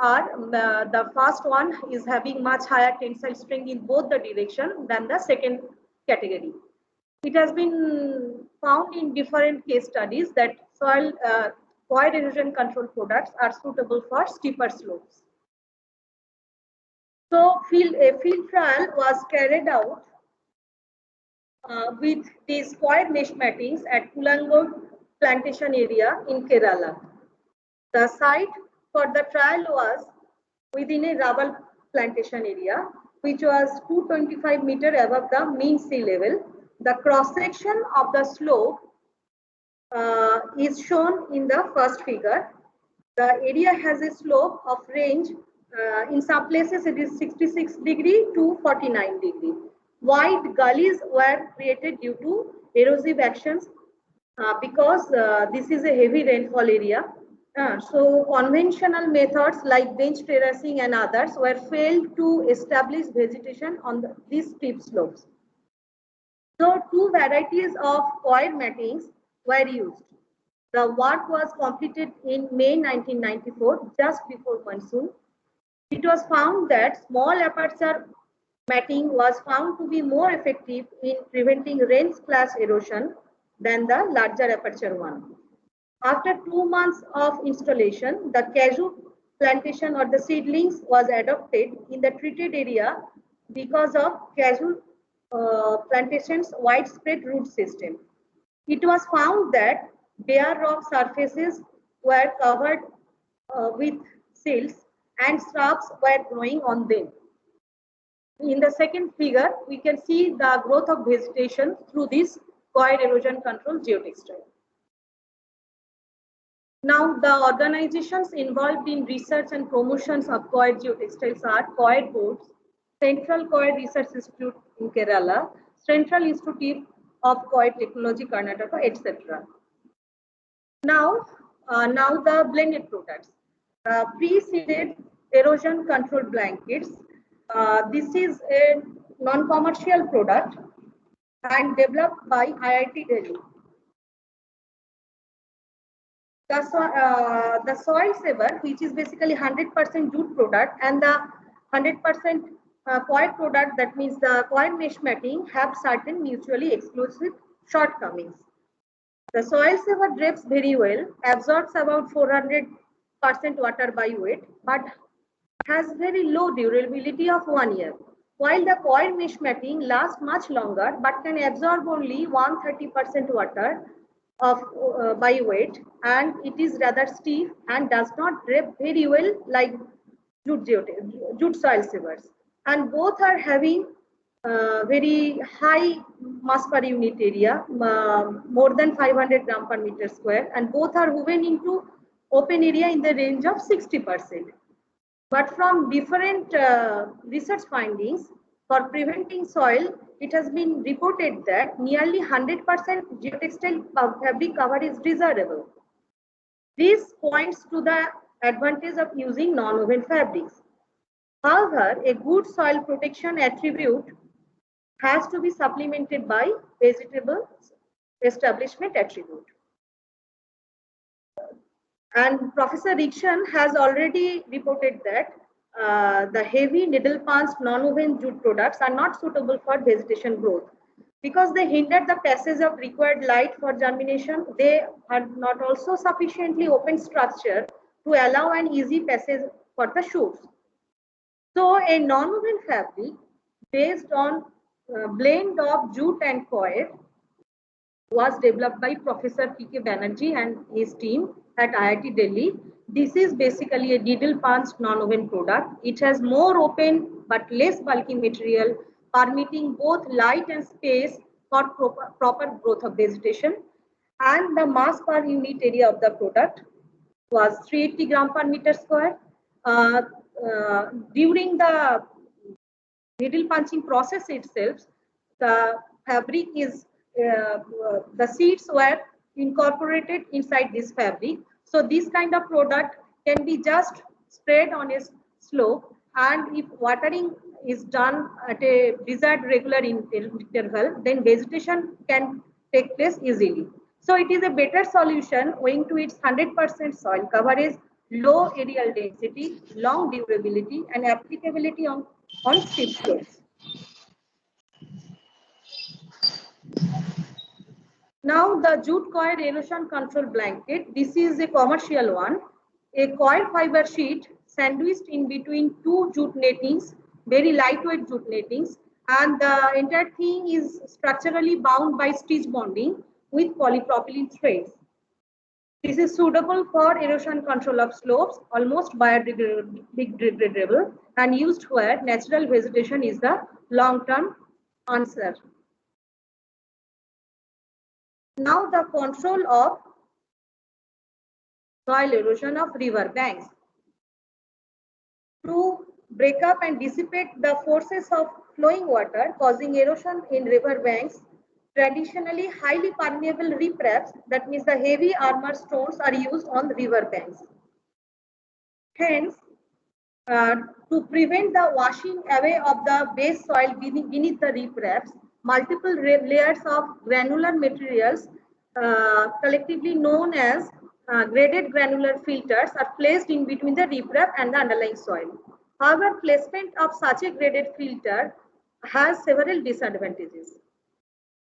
are the first one is having much higher tensile strength in both the direction than the second category. It has been found in different case studies that soil coir erosion control products are suitable for steeper slopes. So a field trial was carried out with these coir mesh mattings at Kulangod plantation area in Kerala. The site for the trial was within a rubber plantation area, which was 225 meters above the mean sea level. The cross section of the slope is shown in the first figure. The area has a slope of range. In some places it is 66 degree to 49 degree. Wide gullies were created due to erosive actions because this is a heavy rainfall area. So conventional methods like bench terracing and others were failed to establish vegetation on these steep slopes. So two varieties of coir mattings were used. The work was completed in May 1994, just before monsoon. It was found that small aperture matting was found to be more effective in preventing rain-splash erosion than the larger aperture one. After 2 months of installation, the cashew plantation or the seedlings was adopted in the treated area because of cashew plantation's widespread root system. It was found that bare rock surfaces were covered with silts and shrubs were growing on them. In the second figure, we can see the growth of vegetation through this coir erosion control geotextile. Now, the organizations involved in research and promotions of coir geotextiles are Coir Boards, Central Coir Research Institute in Kerala, Central Institute of Coir Technology, Karnataka, etc. Now the blended products. Pre-seeded erosion control blankets. This is a non-commercial product and developed by IIT Delhi. The soil saver, which is basically 100% jute product, and the 100% coir product, that means the coir mesh matting, have certain mutually exclusive shortcomings. The soil saver drapes very well, absorbs about 400% water by weight, but has very low durability of 1 year. While the coir mesh matting lasts much longer, but can absorb only 130% water of by weight, and it is rather stiff and does not drape very well like jute soil savers. And both are having very high mass per unit area, more than 500 gram per meter square, and both are woven into open area in the range of 60%. But from different research findings, for preventing soil, it has been reported that nearly 100% geotextile fabric cover is desirable. This points to the advantage of using non-woven fabrics. However, a good soil protection attribute has to be supplemented by vegetable establishment attribute. And Professor Rikshan has already reported that the heavy needle punched non-woven jute products are not suitable for vegetation growth because they hinder the passage of required light for germination. They are not also sufficiently open structure to allow an easy passage for the shoots. So a non-woven fabric based on blend of jute and coir was developed by Professor P.K. Banerjee and his team at IIT Delhi. This is basically a needle punched non-woven product. It has more open but less bulky material, permitting both light and space for proper growth of vegetation. And the mass per unit area of the product was 380 gram per meter square. During the needle punching process itself, the fabric is the seeds were incorporated inside this fabric. So this kind of product can be just spread on a slope, and if watering is done at a desired regular interval, then vegetation can take place easily. So it is a better solution owing to its 100% soil coverage, low aerial density, long durability, and applicability on steep slopes. Now the jute coir erosion control blanket. This is a commercial one. A coir fiber sheet sandwiched in between two jute nettings, very lightweight jute nettings, and the entire thing is structurally bound by stitch bonding with polypropylene threads. This is suitable for erosion control of slopes, almost biodegradable, and used where natural vegetation is the long-term answer. Now the control of soil erosion of river banks. To break up and dissipate the forces of flowing water causing erosion in river banks, traditionally highly permeable riprapes, that means the heavy armor stones, are used on river banks. Hence, to prevent the washing away of the base soil beneath the riprapes, multiple layers of granular materials collectively known as graded granular filters, are placed in between the riprap and the underlying soil. However, placement of such a graded filter has several disadvantages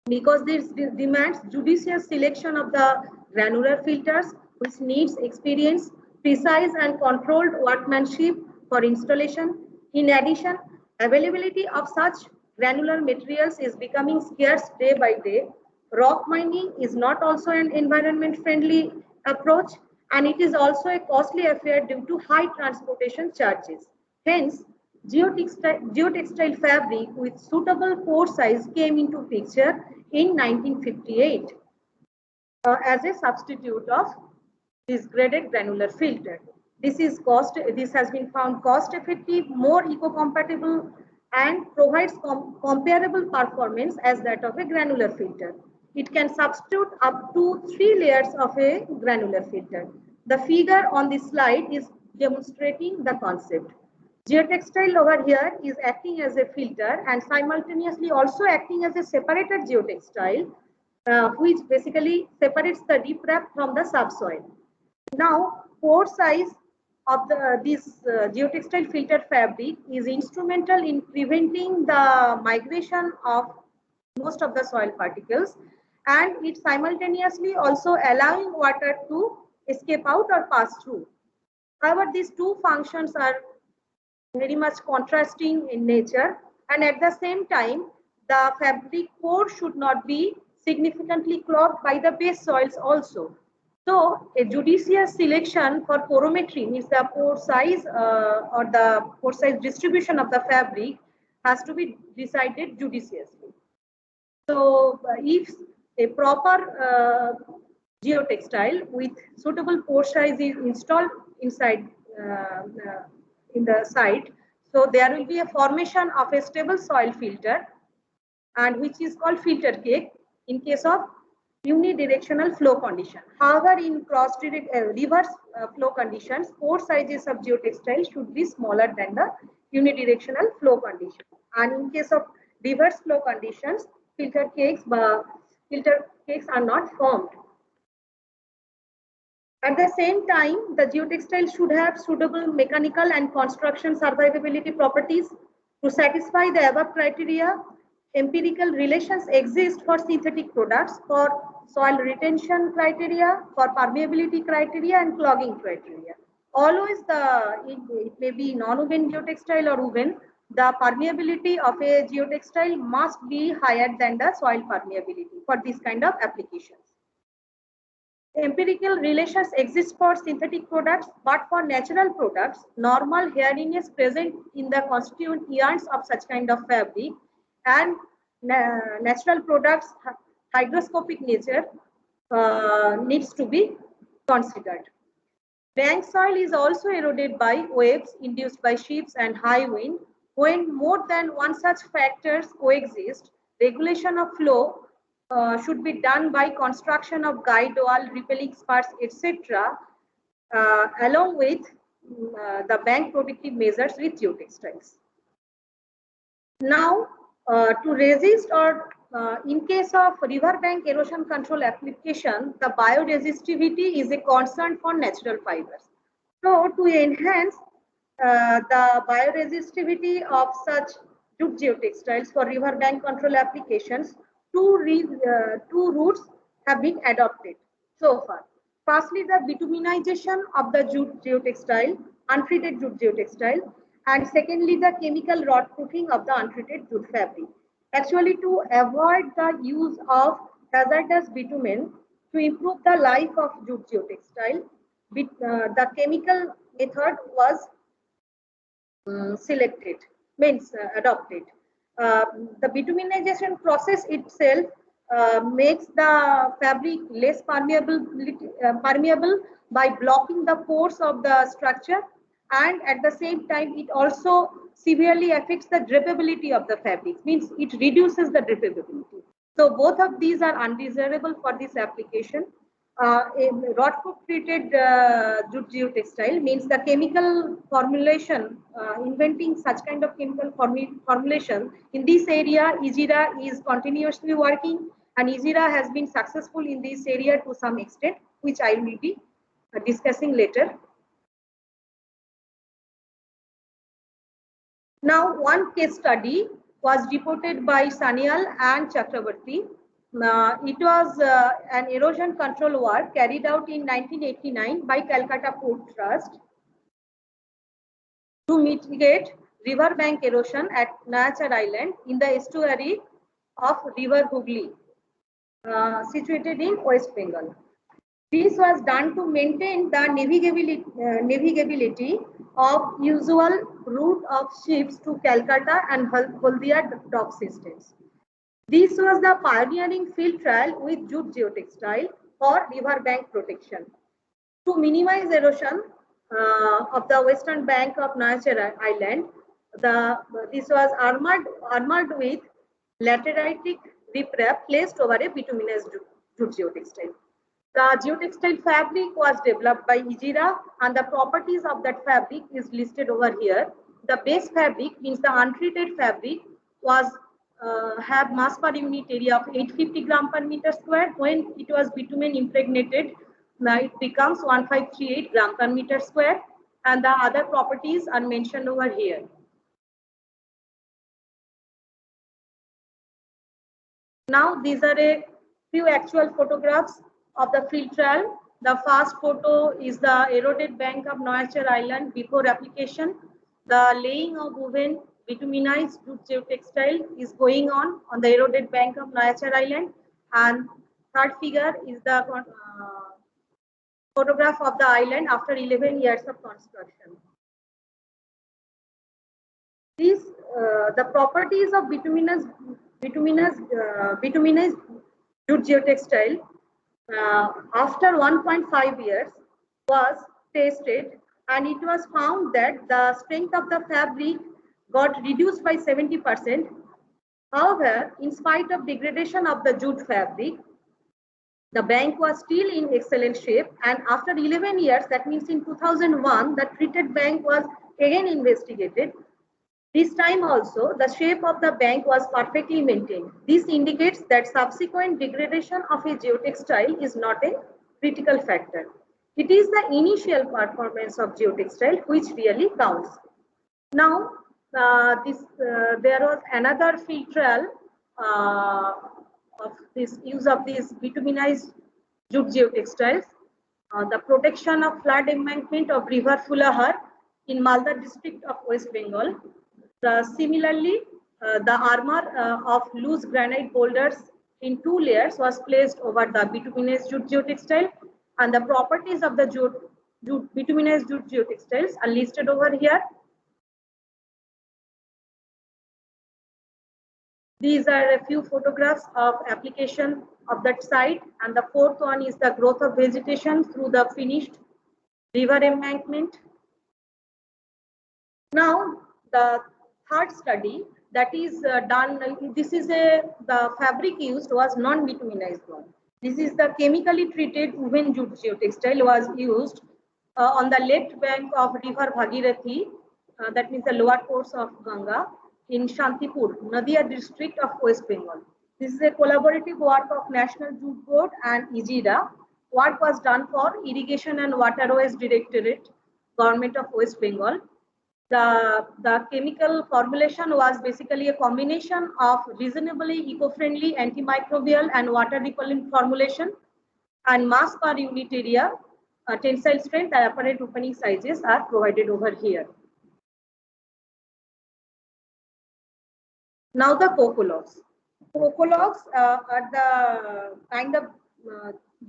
because this demands judicious selection of the granular filters, which needs experience, precise and controlled workmanship for installation. In addition, availability of such granular materials is becoming scarce day by day. Rock mining is not also an environment friendly approach, and it is also a costly affair due to high transportation charges. Hence, geotextile fabric with suitable pore size came into picture in 1958 as a substitute of this graded granular filter. This has been found cost effective, more eco-compatible, and provides comparable performance as that of a granular filter. It can substitute up to 3 layers of a granular filter. The figure on this slide is demonstrating the concept. Geotextile over here is acting as a filter and simultaneously also acting as a separated geotextile, which basically separates the riprap from the subsoil. Now, pore size of this geotextile filter fabric is instrumental in preventing the migration of most of the soil particles, and it simultaneously also allowing water to escape out or pass through. However, these two functions are very much contrasting in nature, and at the same time, the fabric pore should not be significantly clogged by the base soils also. So, a judicious selection for porometry means the pore size or the pore size distribution of the fabric has to be decided judiciously. So, if a proper geotextile with suitable pore size is installed inside in the site, so there will be a formation of a stable soil filter, and which is called filter cake in case of unidirectional flow condition. However, in reverse flow conditions, pore sizes of geotextile should be smaller than the unidirectional flow condition. And in case of reverse flow conditions, filter cakes are not formed. At the same time, the geotextile should have suitable mechanical and construction survivability properties. To satisfy the above criteria, empirical relations exist for synthetic products, for soil retention criteria, for permeability criteria, and clogging criteria. Always it may be non-woven geotextile or woven, the permeability of a geotextile must be higher than the soil permeability for this kind of applications. Empirical relations exist for synthetic products, but for natural products, normal hairing is present in the constituent yarns of such kind of fabric, and natural products hygroscopic nature needs to be considered. Bank soil is also eroded by waves induced by ships and high wind. When more than one such factors coexist, regulation of flow should be done by construction of guide wall, repelling spars, etc., along with the bank protective measures with geotextiles. Now, to resist or in case of riverbank erosion control application, the bioresistivity is a concern for natural fibers. So, to enhance the bioresistivity of such jute geotextiles for riverbank control applications, two routes have been adopted so far. Firstly, the bituminization of the jute geotextile, untreated jute geotextile, and secondly, the chemical rot proofing of the untreated jute fabric. Actually, to avoid the use of hazardous bitumen to improve the life of jute geotextile, the chemical method was adopted. The bituminization process itself makes the fabric less permeable by blocking the pores of the structure, and at the same time it also severely affects the drapability of the fabric, means it reduces the drapability. So both of these are undesirable for this application. Rot-proof treated jute geotextile means the chemical formulation, inventing such kind of chemical formulation in this area, IJRA is continuously working, And Ejira has been successful in this area to some extent, which I will be discussing later. Now, one case study was reported by Sanyal and Chakrabarti. It was an erosion control work carried out in 1989 by Calcutta Port Trust to mitigate riverbank erosion at Nayachar Island in the estuary of River Hooghly, situated in West Bengal. This was done to maintain the navigability of usual route of ships to Calcutta and Haldia dock systems. This was the pioneering field trial with jute geotextile for riverbank protection. To minimize erosion of the western bank of Nayachar Island, this was armored with lateritic riprap placed over a bituminous jute geotextile. The geotextile fabric was developed by Ejira, and the properties of that fabric is listed over here. The base fabric, means the untreated fabric, was have mass per unit area of 850 gram per meter square. When it was bitumen impregnated, it becomes 1538 gram per meter square, and the other properties are mentioned over here. Now, these are a few actual photographs of the field trial. The first photo is the eroded bank of Nayachar Island before application. The laying of woven bituminized jute geotextile is going on the eroded bank of Nayachar Island. And third figure is the photograph of the island after 11 years of construction. These the properties of bituminous jute geotextile after 1.5 years was tested, and it was found that the strength of the fabric got reduced by 70%. However, in spite of degradation of the jute fabric, the bank was still in excellent shape, and after 11 years, that means in 2001, the treated bank was again investigated. This time also, the shape of the bank was perfectly maintained. This indicates that subsequent degradation of a geotextile is not a critical factor. It is the initial performance of geotextile which really counts. Now, there was another field trial of this use of these bituminized jute geotextiles, the protection of flood embankment of River Fulahar in Malda district of West Bengal. Similarly, the armor of loose granite boulders in 2 layers was placed over the bituminous jute geotextile, and the properties of the bituminous jute geotextiles are listed over here. These are a few photographs of application of that site, and the fourth one is the growth of vegetation through the finished river embankment. Now, the third study that is done, this is the fabric used was non-bituminized one. This is the chemically treated woven jute geotextile was used on the left bank of River Bhagirathi, that means the lower course of Ganga, in Shantipur, Nadia district of West Bengal. This is a collaborative work of National Jute Board and Ejira. Work was done for Irrigation and Waterways Directorate, Government of West Bengal. The chemical formulation was basically a combination of reasonably eco-friendly antimicrobial and water repellent formulation, and mass per unit area, tensile strength and apparent opening sizes are provided over here. Now the cocologs. Cocologs are the kind of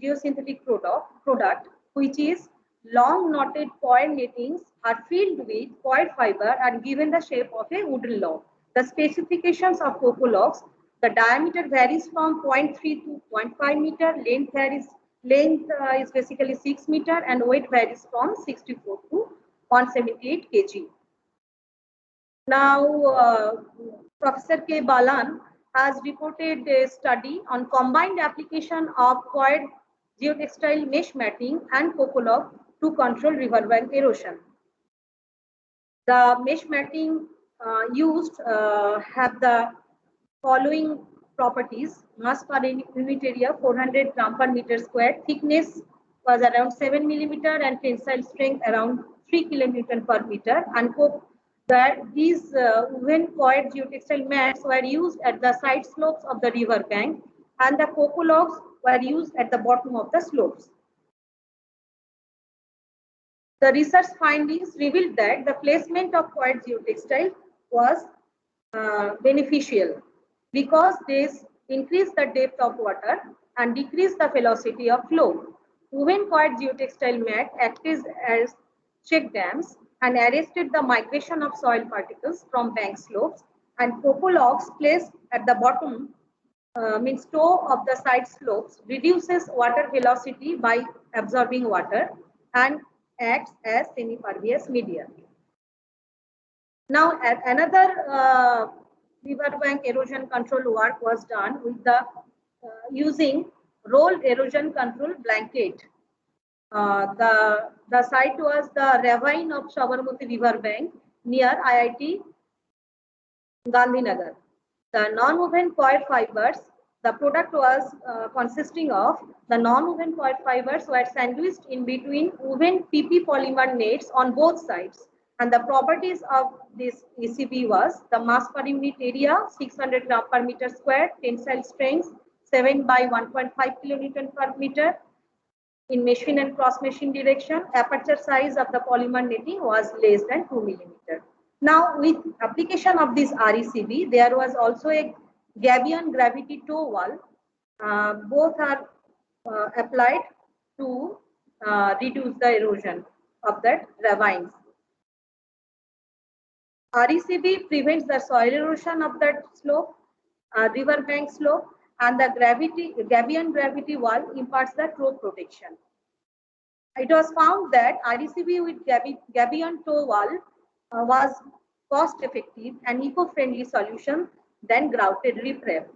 geosynthetic product which is long knotted coir nettings are filled with coir fiber and given the shape of a wooden log. The specifications of cocologs: the diameter varies from 0.3 to 0.5 meter, length is basically 6 meter, and weight varies from 64 to 178 kg. Now, Professor K. Balan has reported a study on combined application of coir geotextile mesh matting and cocolog to control riverbank erosion. The mesh matting used have the following properties: mass per unit area 400 gram per meter square, thickness was around 7 millimeter, and tensile strength around 3 kilonewton per meter. And that these woven coir geotextile mats were used at the side slopes of the river bank, and the coco logs were used at the bottom of the slopes. The research findings revealed that the placement of coir geotextile was beneficial because this increased the depth of water and decreased the velocity of flow. Woven coir geotextile mat acted as check dams and arrested the migration of soil particles from bank slopes, and coco logs placed at the bottom means toe of the side slopes reduces water velocity by absorbing water and acts as semi-pervious media. Now, another riverbank erosion control work was done with the using rolled erosion control blanket. The site was the ravine of Sabarmati river bank near IIT Gandhinagar. The non-woven coir fibers, the product was consisting of the non-woven coir fibers were sandwiched in between woven PP polymer nets on both sides. And the properties of this ECB was the mass per unit area 600 gram per meter square, tensile strength 7 by 1.5 kilonewton per meter in machine and cross machine direction. Aperture size of the polymer netting was less than 2 millimeter. Now, with application of this RECB, there was also a Gabion gravity toe wall. Both are applied to reduce the erosion of that ravines. RECB prevents the soil erosion of that slope, riverbank slope, and the Gabion gravity wall imparts the toe protection. It was found that RECB with Gabion toe wall was cost-effective and eco-friendly solution than grouted riprap,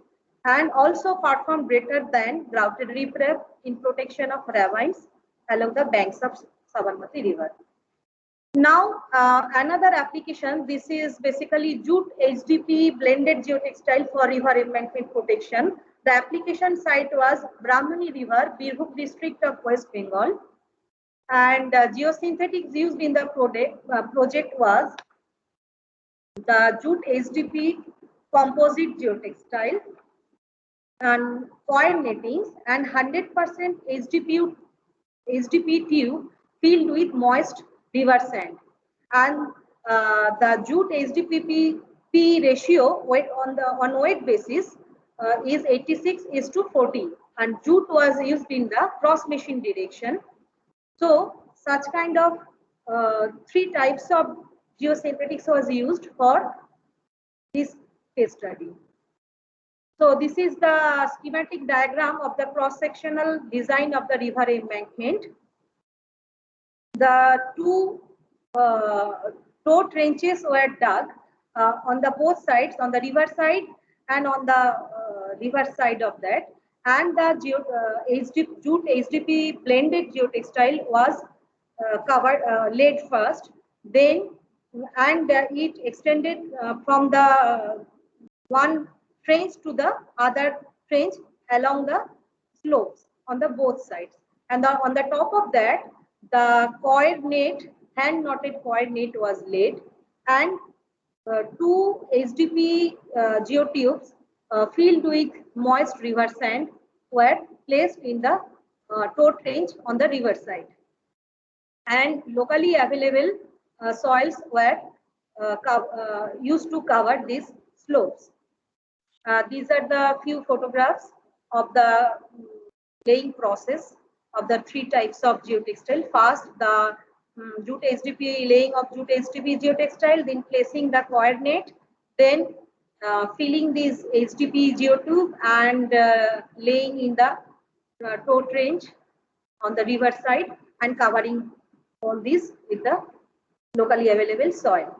and also performed better than grouted riprap in protection of ravines along the banks of Sabarmati river. Now, another application, this is basically jute HDP blended geotextile for river embankment protection. The application site was Brahmani River, Birbhum district of West Bengal. And geosynthetics used in the project was the jute HDP composite geotextile and coir nettings and 100% HDP tube filled with moist river sand. And the jute HDP ratio weight on weight basis is 86:40, and jute was used in the cross machine direction. So such kind of 3 types of geosynthetics was used for this case study. So this is the schematic diagram of the cross-sectional design of the river embankment. The 2 toe trenches were dug on the both sides, on the river side and on the river side of that. And the jute HDP blended geotextile was laid first, then and it extended from the one trench to the other trench along the slopes on the both sides. And on the top of that, the coir net, hand knotted coir net was laid, and 2 HDP geotubes filled with moist river sand were placed in the toe trench on the river side. And locally available soils were used to cover these slopes. These are the few photographs of the laying process of the 3 types of geotextile. First, the jute HDP laying of jute HDP geotextile, then placing the coir net, then filling these HDP geotube and laying in the toe trench on the river side and covering all these with the locally available soil.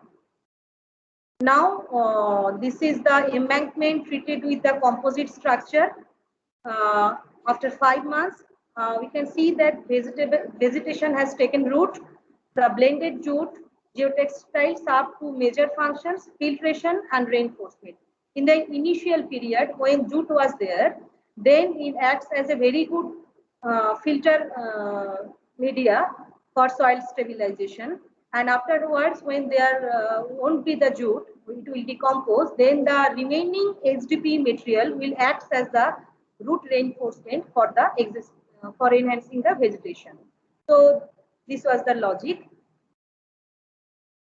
Now, this is the embankment treated with the composite structure. After 5 months, we can see that vegetation has taken root. The blended jute geotextile serve 2 major functions: filtration and reinforcement. in the initial period when jute was there, then it acts as a very good filter media for soil stabilization. And afterwards, when there won't be the jute, it will decompose, then the remaining HDP material will act as the root reinforcement for the for enhancing the vegetation. So this was the logic.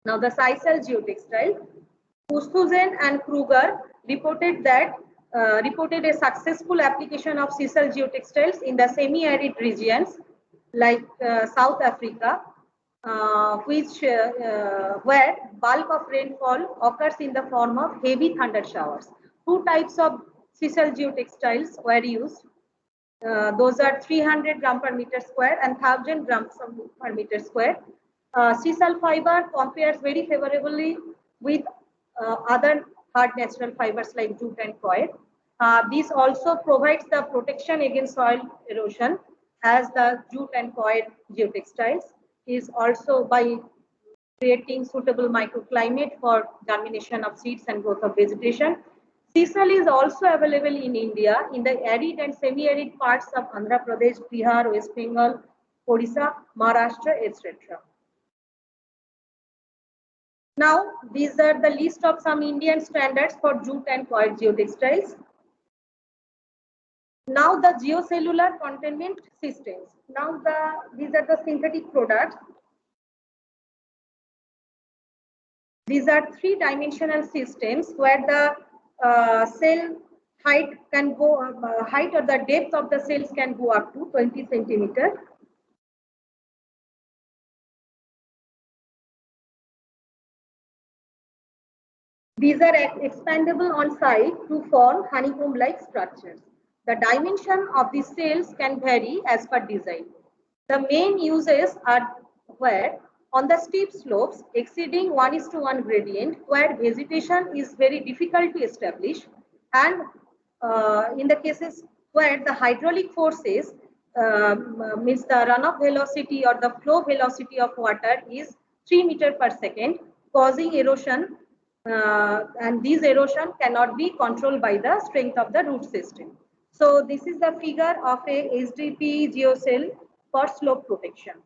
Now the Sisal geotextile, Oosthuizen and Kruger reported a successful application of Sisal geotextiles in the semi-arid regions like South Africa, where bulk of rainfall occurs in the form of heavy thunder showers. Two types of Sisal geotextiles were used. Those are 300 gram per meter square and 1000 grams per meter square. Sisal fiber compares very favorably with other hard natural fibers like jute and coir. This also provides the protection against soil erosion, as the jute and coir geotextiles is also by creating suitable microclimate for germination of seeds and growth of vegetation. Sisal is also available in India in the arid and semi-arid parts of Andhra Pradesh, Bihar, West Bengal, Odisha, Maharashtra, etc. Now, these are the list of some Indian standards for jute and coir geotextiles. Now, the geocellular containment systems. Now, these are the synthetic products. These are three-dimensional systems where the cell height can go, height or the depth of the cells can go up to 20 centimeters. These are expandable on site to form honeycomb-like structures. The dimension of the cells can vary as per design. The main uses are where on the steep slopes exceeding 1:1 gradient, where vegetation is very difficult to establish, and in the cases where the hydraulic forces means the runoff velocity or the flow velocity of water is 3 meters per second, causing erosion, and this erosion cannot be controlled by the strength of the root system. So this is the figure of a HDP geocell for slope protection.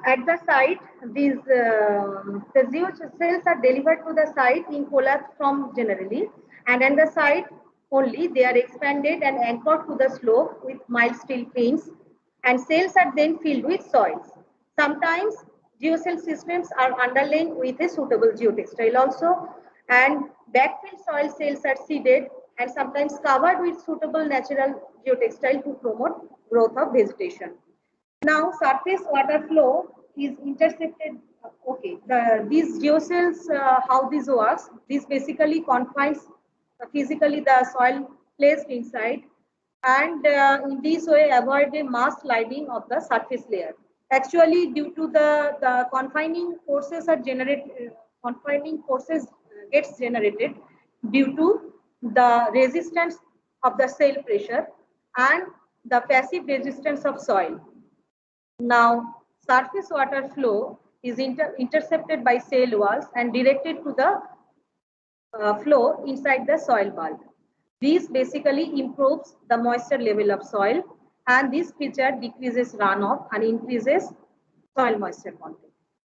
At the site, these the geocells are delivered to the site in collapse form generally, and at the site only they are expanded and anchored to the slope with mild steel pins, and cells are then filled with soils. Sometimes geocell systems are underlain with a suitable geotextile also, and backfill soil cells are seeded and sometimes covered with suitable natural geotextile to promote growth of vegetation. Now, surface water flow is intercepted. Okay, these geocells, how this works, this basically confines physically the soil placed inside, and in this way avoid a mass sliding of the surface layer. Actually, due to the confining forces are generated, confining forces gets generated due to the resistance of the cell pressure and the passive resistance of soil. Now, surface water flow is intercepted by cell walls and directed to the flow inside the soil bulb. This basically improves the moisture level of soil, and this feature decreases runoff and increases soil moisture content.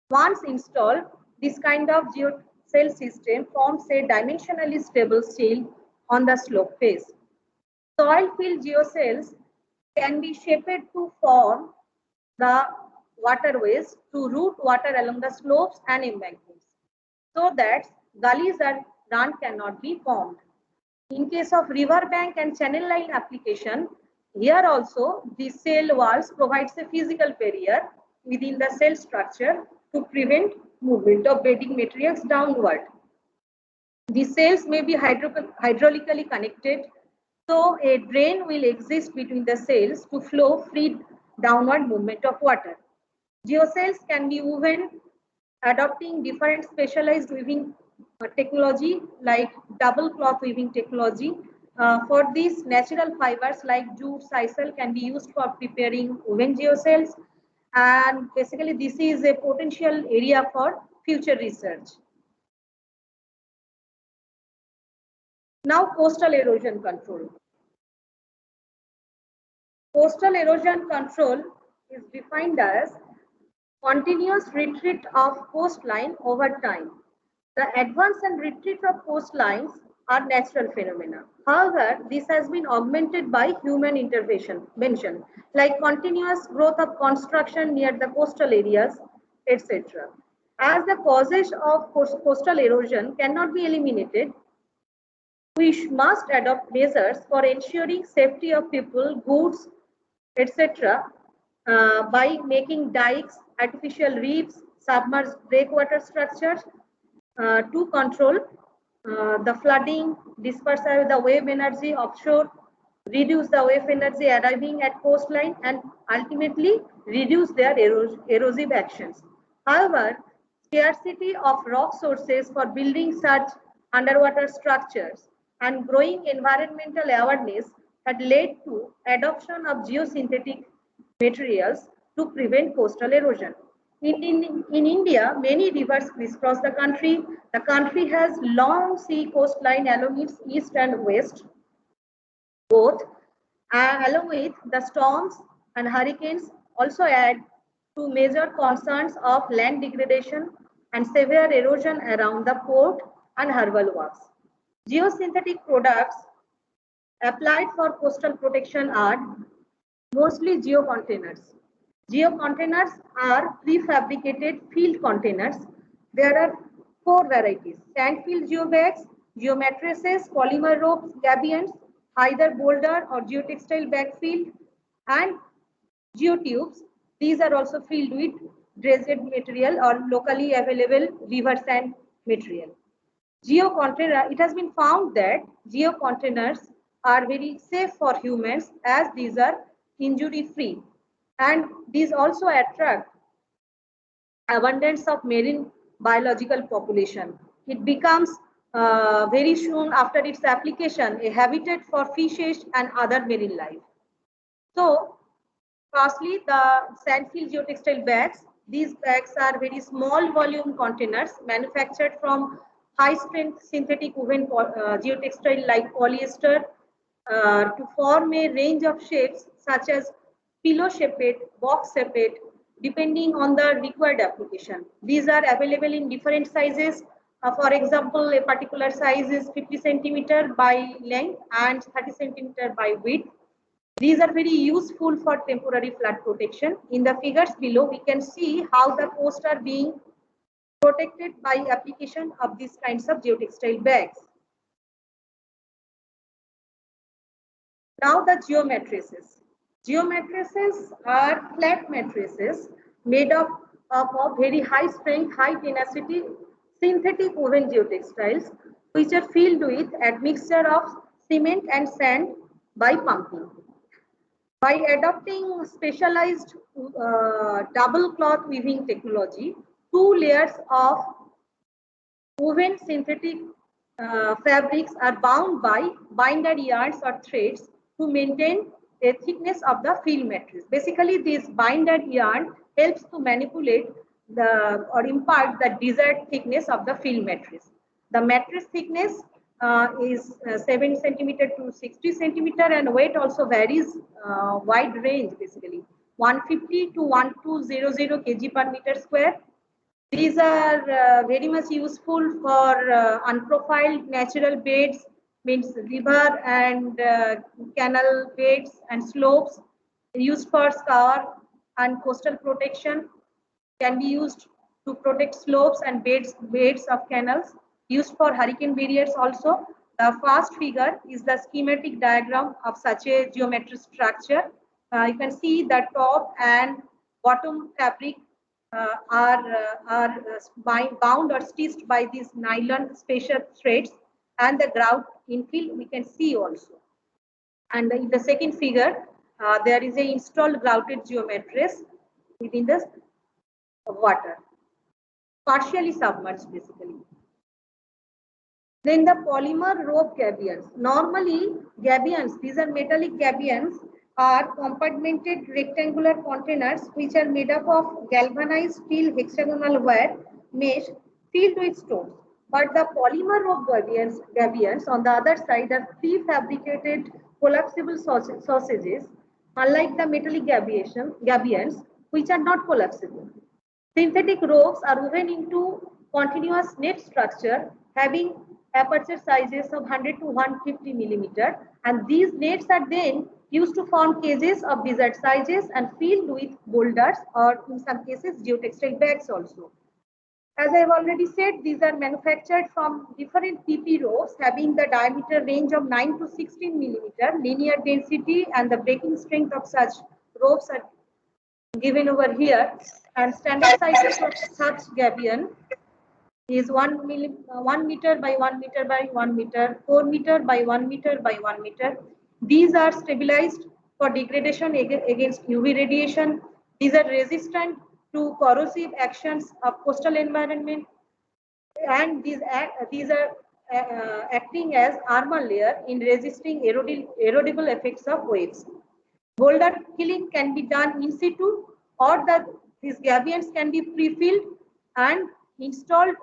Once installed, this kind of geocell system forms a dimensionally stable shield on the slope face. Soil-filled geocells can be shaped to form the waterways to route water along the slopes and embankments, so that gullies or run cannot be formed. In case of river bank and channel line application, here also the cell walls provides a physical barrier within the cell structure to prevent movement of bedding materials downward. The cells may be hydraulically connected, so a drain will exist between the cells to flow free downward movement of water. Geocells can be woven adopting different specialized weaving technology like double cloth weaving technology. For these, natural fibers like jute, sisal can be used for preparing woven geocells, And basically this is a potential area for future research. Now coastal erosion control. Coastal erosion control is defined as continuous retreat of coastline over time. The advance and retreat of coastlines are natural phenomena. However, this has been augmented by human intervention, like continuous growth of construction near the coastal areas, etc. As the causes of coastal erosion cannot be eliminated, we must adopt measures for ensuring safety of people, goods, etc. By making dikes, artificial reefs, submerged breakwater structures to control the flooding, disperse the wave energy offshore, reduce the wave energy arriving at coastline, and ultimately reduce their erosive actions. However, scarcity of rock sources for building such underwater structures and growing environmental awareness had led to adoption of geosynthetic materials to prevent coastal erosion. In India, many rivers crisscross the country. The country has long sea coastline along its east and west, both, along with the storms and hurricanes also add to major concerns of land degradation and severe erosion around the port and harbour walks. Geosynthetic products applied for coastal protection are mostly geocontainers. Geocontainers are prefabricated field containers. There are 4 varieties: sand-filled geobags, geomatrices, polymer ropes, gabions, either boulder or geotextile bag filled, and geotubes. These are also filled with dredged material or locally available river sand material. Geocontainer, it has been found that geocontainers are very safe for humans as these are injury free, and these also attract abundance of marine biological population. It becomes very soon after its application a habitat for fishes and other marine life. So firstly, the sand-filled geotextile bags. These bags are very small volume containers manufactured from high-strength synthetic woven geotextile like polyester to form a range of shapes such as pillow-shaped, box-shaped, depending on the required application. These are available in different sizes. For example, a particular size is 50 centimeter by length and 30 centimeter by width. These are very useful for temporary flood protection. In the figures below, we can see how the coasts are being protected by application of these kinds of geotextile bags. Now the geomatrices. Geomatrices are flat matrices made of very high strength, high tenacity synthetic woven geotextiles, which are filled with admixture of cement and sand by pumping. By adopting specialized double cloth weaving technology, 2 layers of woven synthetic fabrics are bound by binder yarns or threads to maintain a thickness of the field matrix. Basically, this binder yarn helps to manipulate or impart the desired thickness of the field matrix. The matrix thickness is 7 centimeter to 60 centimeter, and weight also varies wide range, basically 150 to 1200 kg per meter square. These are very much useful for unprofiled natural beds, means river and canal beds and slopes, used for scour and coastal protection, can be used to protect slopes and beds of canals, used for hurricane barriers also. The first figure is the schematic diagram of such a geometric structure. You can see the top and bottom fabric are bound or stitched by these nylon special threads, and the grout infill we can see also. And in the second figure, there is a installed grouted geometries within the water, partially submerged basically. Then the polymer rope gabions. Normally, gabions, these are metallic gabions, are compartmented rectangular containers which are made up of galvanized steel hexagonal wire mesh filled with stones. But the polymer rope gabions on the other side are prefabricated collapsible sausages, unlike the metallic gabions, which are not collapsible. Synthetic ropes are woven into continuous net structure having aperture sizes of 100 to 150 millimeter, and these nets are then used to form cages of desired sizes and filled with boulders or in some cases geotextile bags also. As I have already said, these are manufactured from different PP ropes having the diameter range of 9 to 16 millimeter. Linear density and the breaking strength of such ropes are given over here, and standard sizes of such gabion is 1 meter by 1 meter by 1 meter, 4 meter by 1 meter by 1 meter. These are stabilized for degradation against UV radiation. These are resistant to corrosive actions of coastal environment, and these are acting as armor layer in resisting erodible effects of waves. Boulder killing can be done in situ, or these gabions can be pre-filled and installed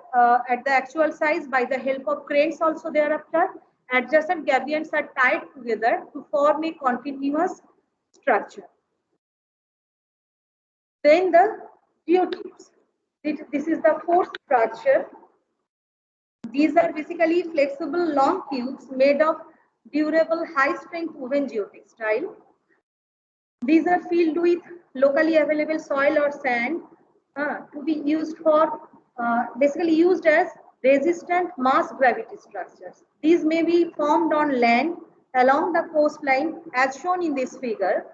at the actual size by the help of cranes also thereafter. Adjacent gabions are tied together to form a continuous structure. Then the geotubes. This is the fourth structure. These are basically flexible long tubes made of durable high-strength woven geotextile. These are filled with locally available soil or sand to be used for basically used as resistant mass gravity structures. These may be formed on land along the coastline as shown in this figure,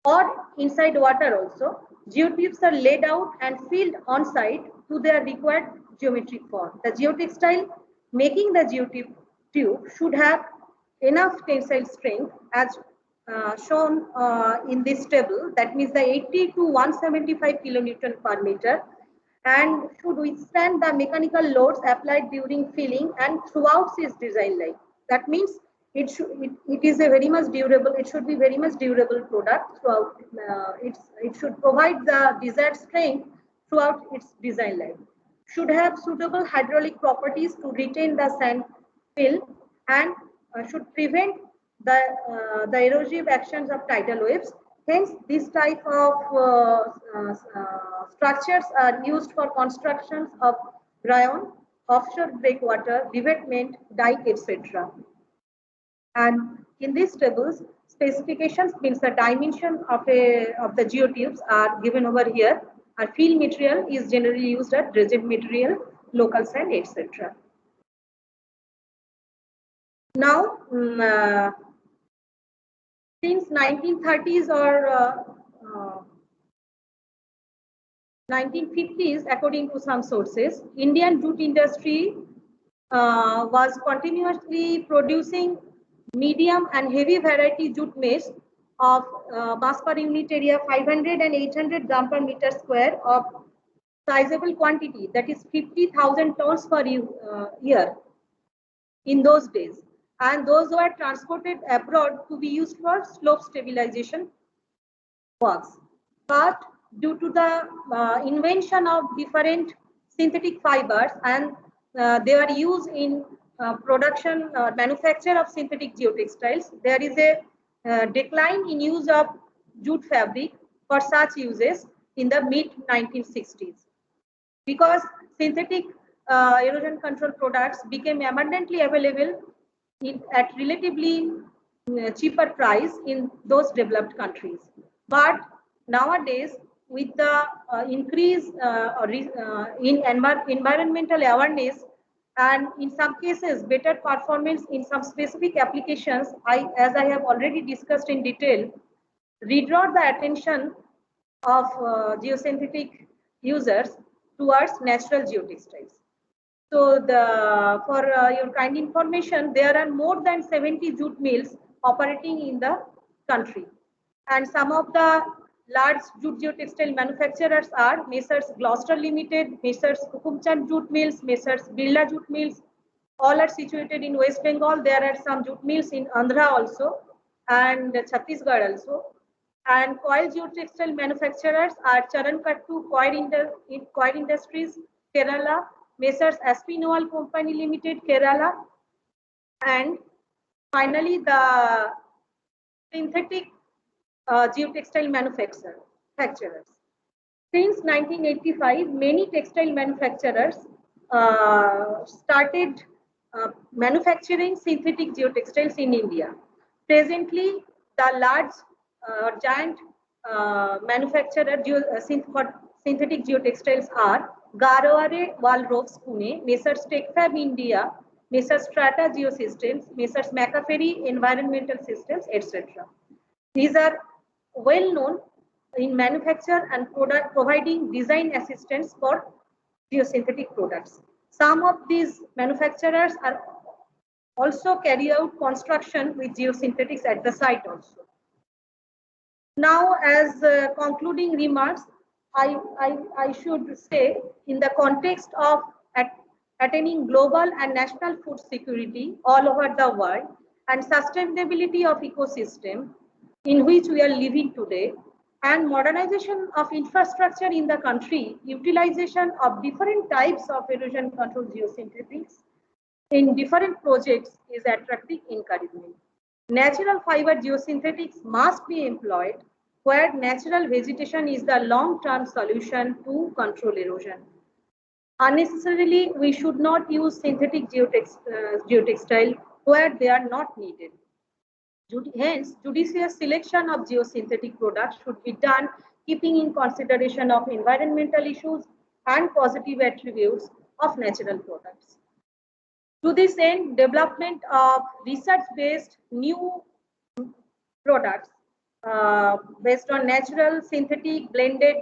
or inside water also. Geotubes are laid out and filled on site to their required geometric form. The geotextile making the geotube should have enough tensile strength as shown in this table, that means the 80 to 175 kilonewton per meter, and should withstand the mechanical loads applied during filling and throughout its design life. That means it is a very much durable. It should be very much durable product throughout. It should provide the desired strength throughout its design life. Should have suitable hydraulic properties to retain the sand fill, and should prevent the erosive actions of tidal waves. Hence, this type of structures are used for constructions of rayon, offshore breakwater, revetment, dike, etc. And in these tables, specifications means the dimension of the geotubes are given over here. Our fill material is generally used as dredged material, local sand, etc. Now, since 1930s or 1950s, according to some sources, Indian jute industry was continuously producing medium and heavy variety jute mesh of mass per unit area 500 and 800 gram per meter square of sizable quantity, that is 50,000 tons per year in those days, and those were transported abroad to be used for slope stabilization works. But due to the invention of different synthetic fibers, and they are used in production manufacture of synthetic geotextiles, there is a decline in use of jute fabric for such uses in the mid 1960s, because synthetic erosion control products became abundantly available at relatively cheaper price in those developed countries. But nowadays, with the increase in environmental awareness, and in some cases better performance in some specific applications, as I have already discussed in detail, redraw the attention of geosynthetic users towards natural geotextiles. So for your kind information, there are more than 70 jute mills operating in the country, and some of the large jute geotextile manufacturers are Messrs. Gloucester Limited, Messrs. Hukumchand Jute Mills, Messrs. Birla Jute Mills. All are situated in West Bengal. There are some jute mills in Andhra also, and Chhattisgarh also. And coil geotextile manufacturers are Charankattu Coil Industries, Kerala, Messrs. Aspinwall Company Limited, Kerala, and finally the synthetic geotextile manufacturers. Since 1985, many textile manufacturers started manufacturing synthetic geotextiles in India. Presently, the large giant manufacturer for synthetic geotextiles are Garoare Walrovs Pune, Messrs. TechFab India, Messrs. Strata Geosystems, Messrs. McAfee Environmental Systems, etc. These are well known in manufacture and providing design assistance for geosynthetic products. Some of these manufacturers are also carry out construction with geosynthetics at the site also. Now, as concluding remarks, I should say, in the context of attaining global and national food security all over the world and sustainability of ecosystem in which we are living today, and modernization of infrastructure in the country, utilization of different types of erosion control geosynthetics in different projects is attractive encouragement. Natural fiber geosynthetics must be employed where natural vegetation is the long-term solution to control erosion. Unnecessarily, we should not use synthetic geotextile where they are not needed. Hence, judicious selection of geosynthetic products should be done keeping in consideration of environmental issues and positive attributes of natural products. To this end, development of research-based new products based on natural, synthetic, blended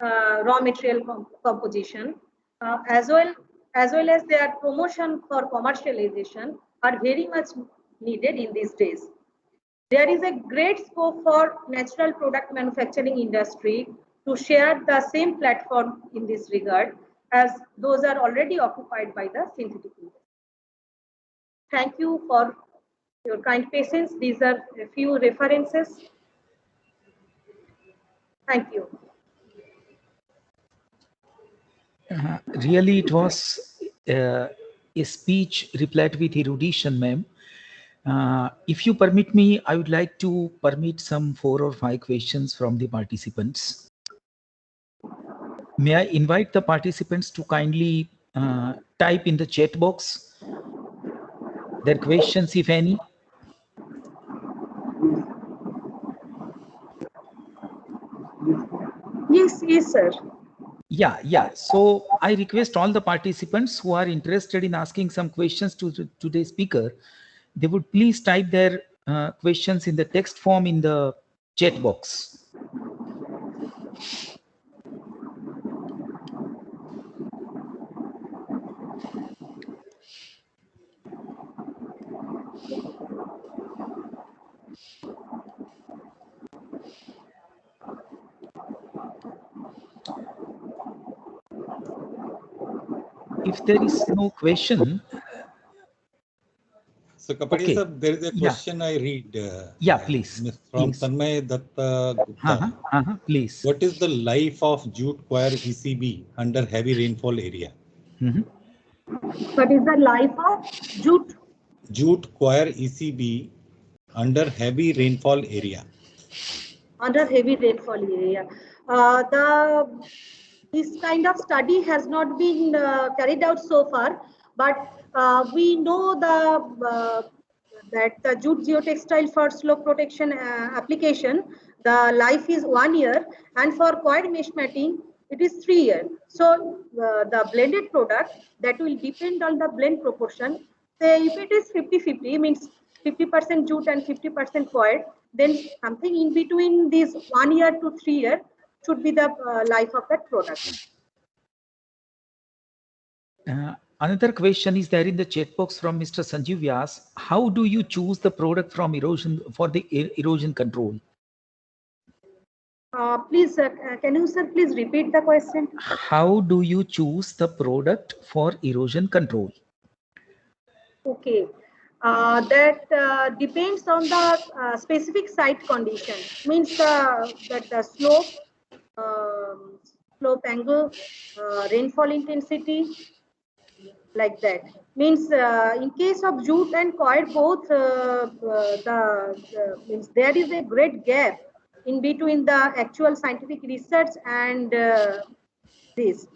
raw material composition, as well as their promotion for commercialization are very much needed in these days. There is a great scope for natural product manufacturing industry to share the same platform in this regard as those are already occupied by the synthetic industry. Thank you for your kind patience. These are a few references. Thank you. Really, it was a speech replete with erudition, ma'am. If you permit me, I would like to permit some 4 or 5 questions from the participants. May I invite the participants to kindly type in the chat box their questions, if any? Yes, sir. Yeah. So I request all the participants who are interested in asking some questions to today's speaker, they would please type their questions in the text form in the chat box. If there is no question. So Kapadi Okay. sir, there is a question I read. Please. From Please. Tanmay Datta Gupta. Please. What is the life of jute coir ECB under heavy rainfall area? What is the life of jute? Jute coir ECB under heavy rainfall area. Under heavy rainfall area. This kind of study has not been carried out so far, but we know that the jute geotextile for slope protection application, the life is 1 year, and for coir mesh matting, it is 3 years. So the blended product, that will depend on the blend proportion. Say if it is 50-50, means 50% jute and 50% coir, then something in between these 1 year to 3 years should be the life of that product. Another question is there in the chat box from Mr. Sanjeev Vyas. How do you choose the product from erosion for the erosion control? Please, can you sir please repeat the question? How do you choose the product for erosion control? Okay. that depends on the specific site condition. Means that the slope, slope angle, rainfall intensity, like that. Means in case of jute and coir, both means there is a great gap in between the actual scientific research and this.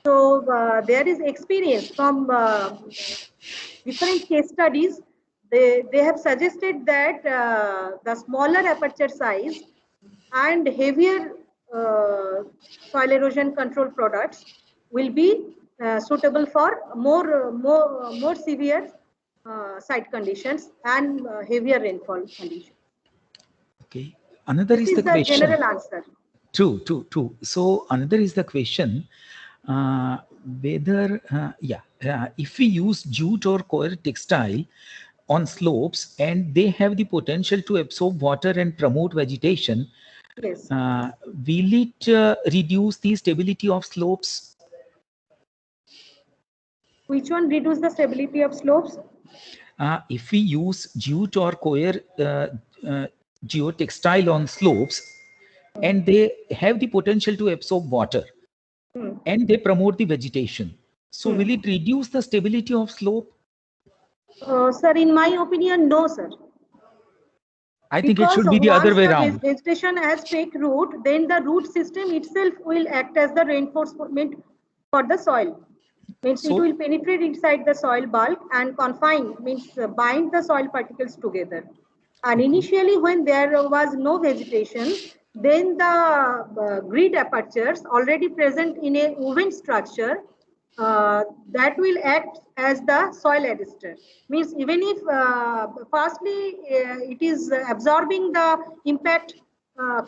So there is experience from different case studies. They have suggested that the smaller aperture size and heavier soil erosion control products will be suitable for more severe site conditions and heavier rainfall conditions. Okay. Another This is the the question. general answer. True. So another is the question, whether, if we use jute or coir textile on slopes and they have the potential to absorb water and promote vegetation, Yes. will it reduce the stability of slopes? Which one reduce the stability of slopes? If we use jute or coir geotextile on slopes and they have the potential to absorb water and they promote the vegetation, so will it reduce the stability of slope? Sir, in my opinion, no, sir. I think it should be the other way around. Once the vegetation has take root, then the root system itself will act as the reinforcement for the soil. Means it will penetrate inside the soil bulk and confine, means bind the soil particles together. And initially, when there was no vegetation, then the grid apertures already present in a woven structure that will act as the soil arrestor. Means even if firstly it is absorbing the impact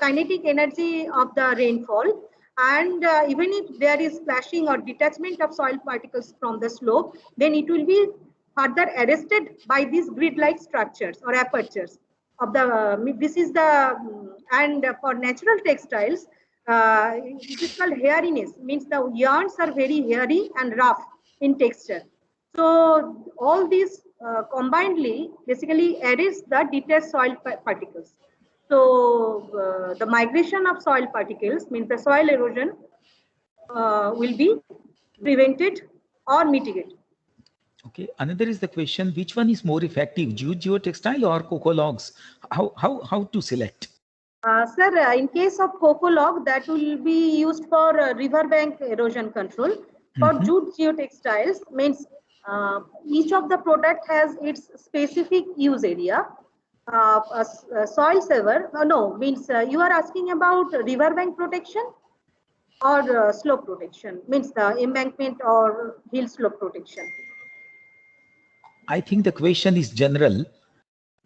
kinetic energy of the rainfall, and even if there is splashing or detachment of soil particles from the slope, then it will be further arrested by these grid-like structures or apertures of the. This is the and for natural textiles, it is called hairiness. Means the yarns are very hairy and rough in texture. So all these combinedly basically arrest the detached soil particles. So the migration of soil particles means the soil erosion will be prevented or mitigated. Okay. Another is the question: which one is more effective, jute geotextile or coco logs? How to select? Sir, in case of coco log, that will be used for riverbank erosion control. For jute geotextiles, means each of the product has its specific use area. Soil saver, no, means you are asking about riverbank protection or slope protection, means the embankment or hill slope protection. I think the question is general.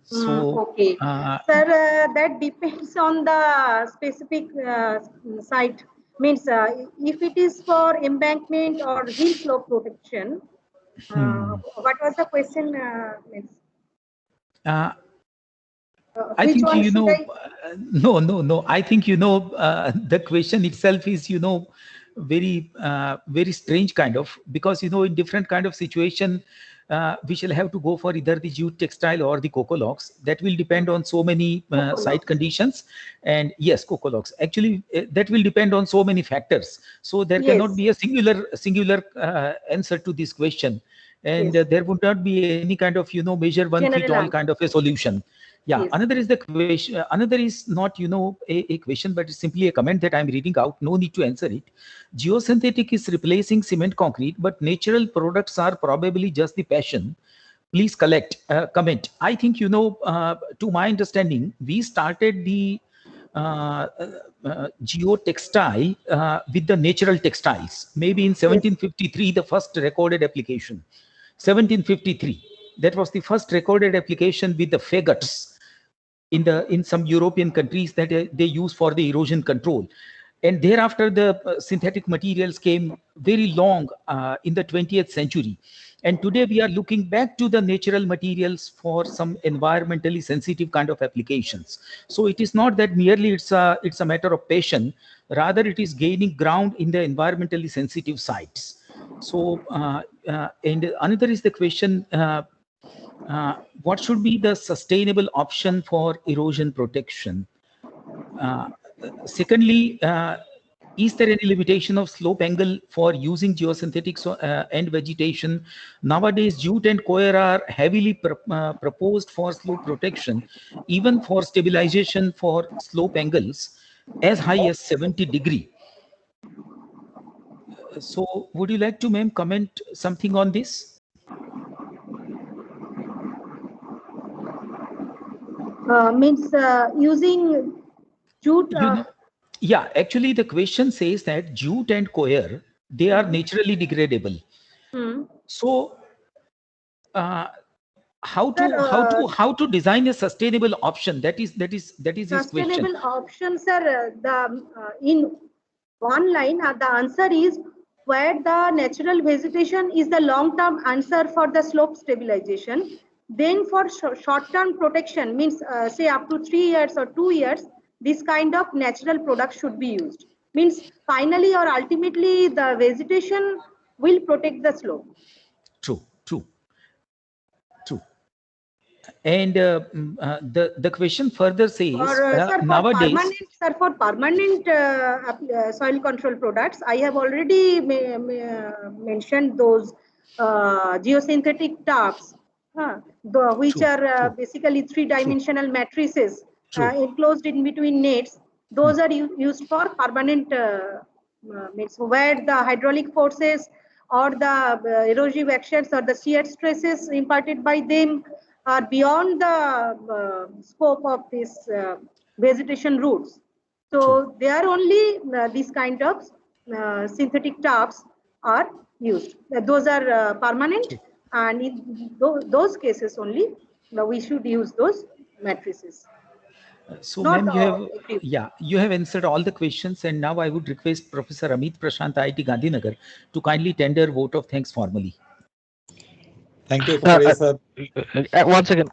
So, okay. Sir, that depends on the specific site. Means if it is for embankment or hill slope protection, what was the question? I think, no. I think, the question itself is, very strange kind of, because, in different kind of situation, we shall have to go for either the jute textile or the coco logs. That will depend on so many site conditions. And yes, coco logs. Actually, that will depend on so many factors. So there cannot be a singular answer to this question. And there would not be any kind of, measure one fit all kind of a solution. Yeah. Another is the question. Another is not, a question, but it's simply a comment that I'm reading out. No need to answer it. Geosynthetic is replacing cement concrete, but natural products are probably just the passion. Please comment. I think, to my understanding, we started the geotextile with the natural textiles. Maybe in 1753, the first recorded application. 1753. That was the first recorded application with the faggots in some European countries that they use for the erosion control. And thereafter, the synthetic materials came very long in the 20th century. And today we are looking back to the natural materials for some environmentally sensitive kind of applications. So it is not that merely it's a matter of passion, rather it is gaining ground in the environmentally sensitive sites. So, and another is the question, What should be the sustainable option for erosion protection? Secondly, is there any limitation of slope angle for using geosynthetics and vegetation? Nowadays, jute and coir are heavily proposed for slope protection, even for stabilization for slope angles as high as 70 degree. So would you like to, ma'am, comment something on this? Means using jute. Yeah, actually the question says that jute and coir, they are naturally degradable. So how to design a sustainable option? That is his question. Sustainable options are in one line. The answer is where the natural vegetation is the long-term answer for the slope stabilization. Then for short-term protection, means say up to 3 years or 2 years, this kind of natural product should be used. Means finally or ultimately the vegetation will protect the slope. True. And the question further says, nowadays, for permanent soil control products, I have already mentioned those geosynthetic tubs, which are basically three-dimensional matrices enclosed in between nets. Those are used for permanent means where the hydraulic forces or the erosive actions or the shear stresses imparted by them are beyond the scope of these vegetation routes. So they are only these kind of synthetic tubs are used. Those are permanent, and in those cases only we should use those matrices. So ma'am, you have answered all the questions, and now I would request Professor Amit Prashant, IIT Gandhinagar, to kindly tender vote of thanks formally. Thank you, sir. One second.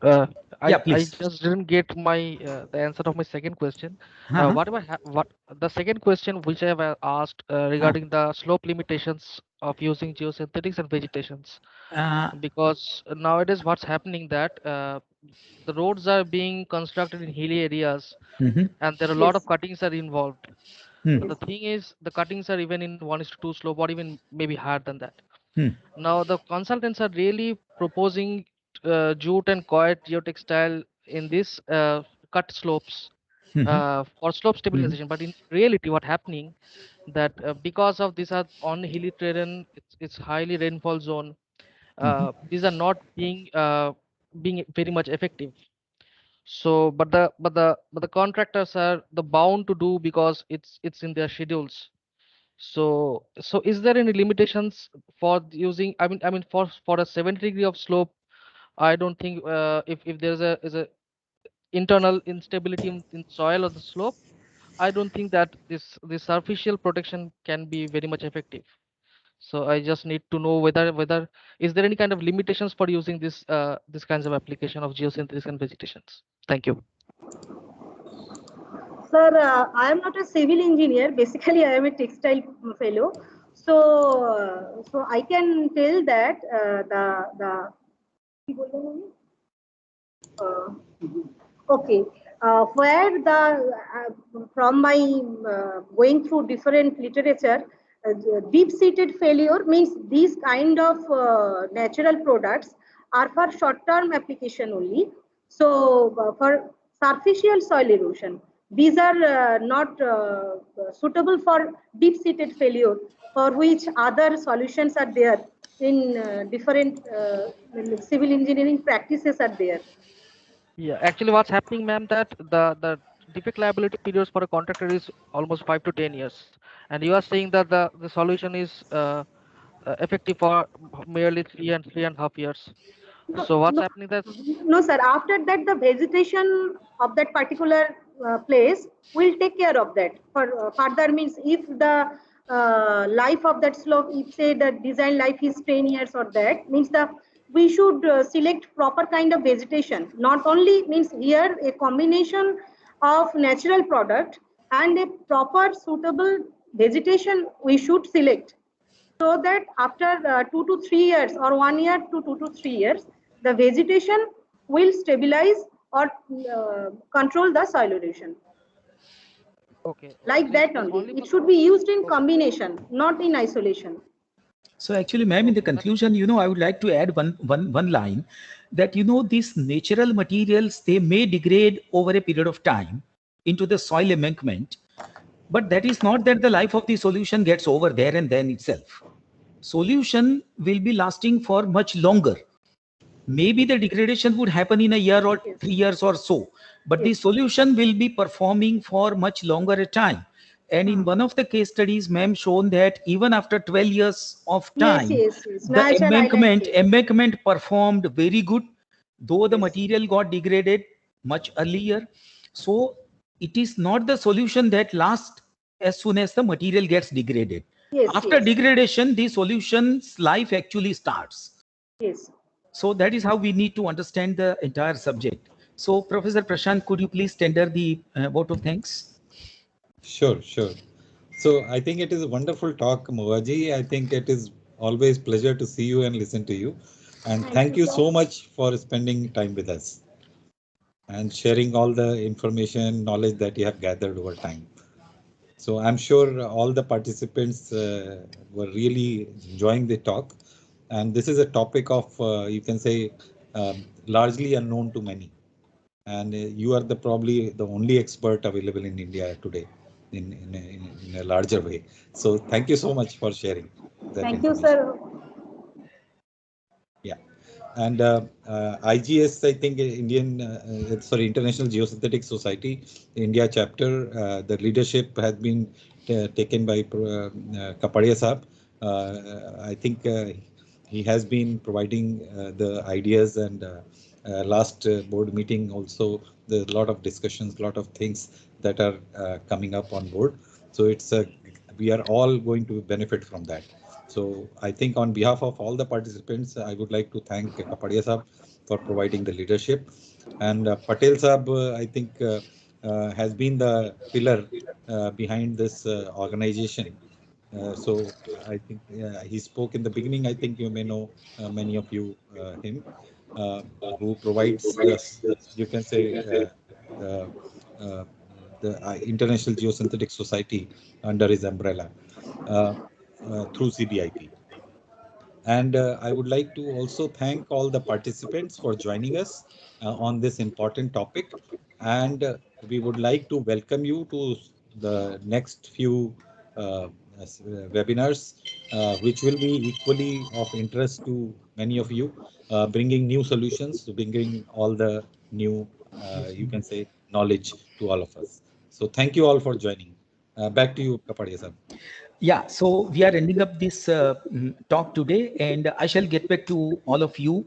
I please. just didn't get my the answer of my second question. What the second question which I have asked regarding the slope limitations of using geosynthetics and vegetations, because nowadays what's happening that the roads are being constructed in hilly areas, and there are a lot of cuttings are involved. The thing is, the cuttings are even in 1:2 slope, or even maybe higher than that. Now the consultants are really proposing jute and coir geotextile in this cut slopes for slope stabilization. But in reality, what happening that because of these are on hilly terrain, it's highly rainfall zone. These are not being very much effective. So, but the contractors are the bound to do because it's in their schedules. So is there any limitations for using? I mean for a 70 degree of slope, I don't think if there's a internal instability in soil or the slope, I don't think that this superficial protection can be very much effective. So I just need to know whether is there any kind of limitations for using this kinds of application of geosynthesis and vegetations. Thank you. Sir, I am not a civil engineer. Basically, I am a textile fellow. So I can tell that okay, where from my going through different literature, deep-seated failure means these kind of natural products are for short-term application only. So for superficial soil erosion, these are not suitable for deep-seated failure, for which other solutions are there in different civil engineering practices are there. Yeah, actually what's happening, ma'am, that the defect liability periods for a contractor is almost 5 to 10 years. And you are saying that the solution is effective for merely 3.5 years. So what's happening that? No, sir. After that, the vegetation of that particular place will take care of that. For further means, if the life of that slope, if say the design life is 10 years or that, means we should select proper kind of vegetation. Not only means here a combination of natural product and a proper suitable vegetation we should select, so that after 2 to 3 years or 1 year to 2 to 3 years, The vegetation will stabilize or control the soil erosion. Okay. Like that only. It should be used in combination, not in isolation. So actually, ma'am, in the conclusion, I would like to add one line that, these natural materials, they may degrade over a period of time into the soil embankment, but that is not that the life of the solution gets over there and then itself. Solution will be lasting for much longer. Maybe the degradation would happen in a year or 3 years or so, but the solution will be performing for much longer a time. And in one of the case studies, ma'am shown that even after 12 years of time, the embankment performed very good, though the material got degraded much earlier. So it is not the solution that lasts as soon as the material gets degraded. After degradation, the solution's life actually starts. Yes. So that is how we need to understand the entire subject. So Professor Prashant, could you please tender the vote of thanks? Sure. So I think it is a wonderful talk, Muvaji. I think it is always pleasure to see you and listen to you. And thank you so much for spending time with us and sharing all the information, knowledge that you have gathered over time. So I'm sure all the participants were really enjoying the talk. And this is a topic of, you can say, largely unknown to many. And you are probably the only expert available in India today in a larger way. So thank you so much for sharing that Thank you, information. sir. Yeah. And IGS, I think International Geosynthetic Society, India chapter, the leadership has been taken by Kapadia Saab. I think he has been providing the ideas, and last board meeting also, there's a lot of discussions, a lot of things that are coming up on board. So we are all going to benefit from that. So I think on behalf of all the participants, I would like to thank Kapadia Saab for providing the leadership. And Patel Saab, I think, has been the pillar behind this organization. So I think he spoke in the beginning. I think you may know many of you him, who provides you can say the International Geosynthetic Society under his umbrella through CBIP. And I would like to also thank all the participants for joining us on this important topic. And we would like to welcome you to the next few webinars, which will be equally of interest to many of you, bringing new solutions, bringing all the new, you can say, knowledge to all of us. So thank you all for joining. Back to you, Kapadia sir. Yeah, so we are ending up this talk today, and I shall get back to all of you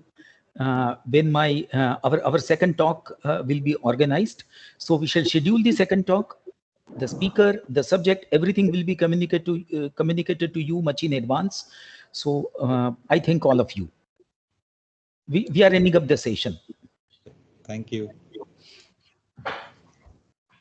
when our second talk will be organized. So we shall schedule the second talk. The speaker, the subject, everything will be communicated to you much in advance. So I thank all of you. We are ending up the session. Thank you.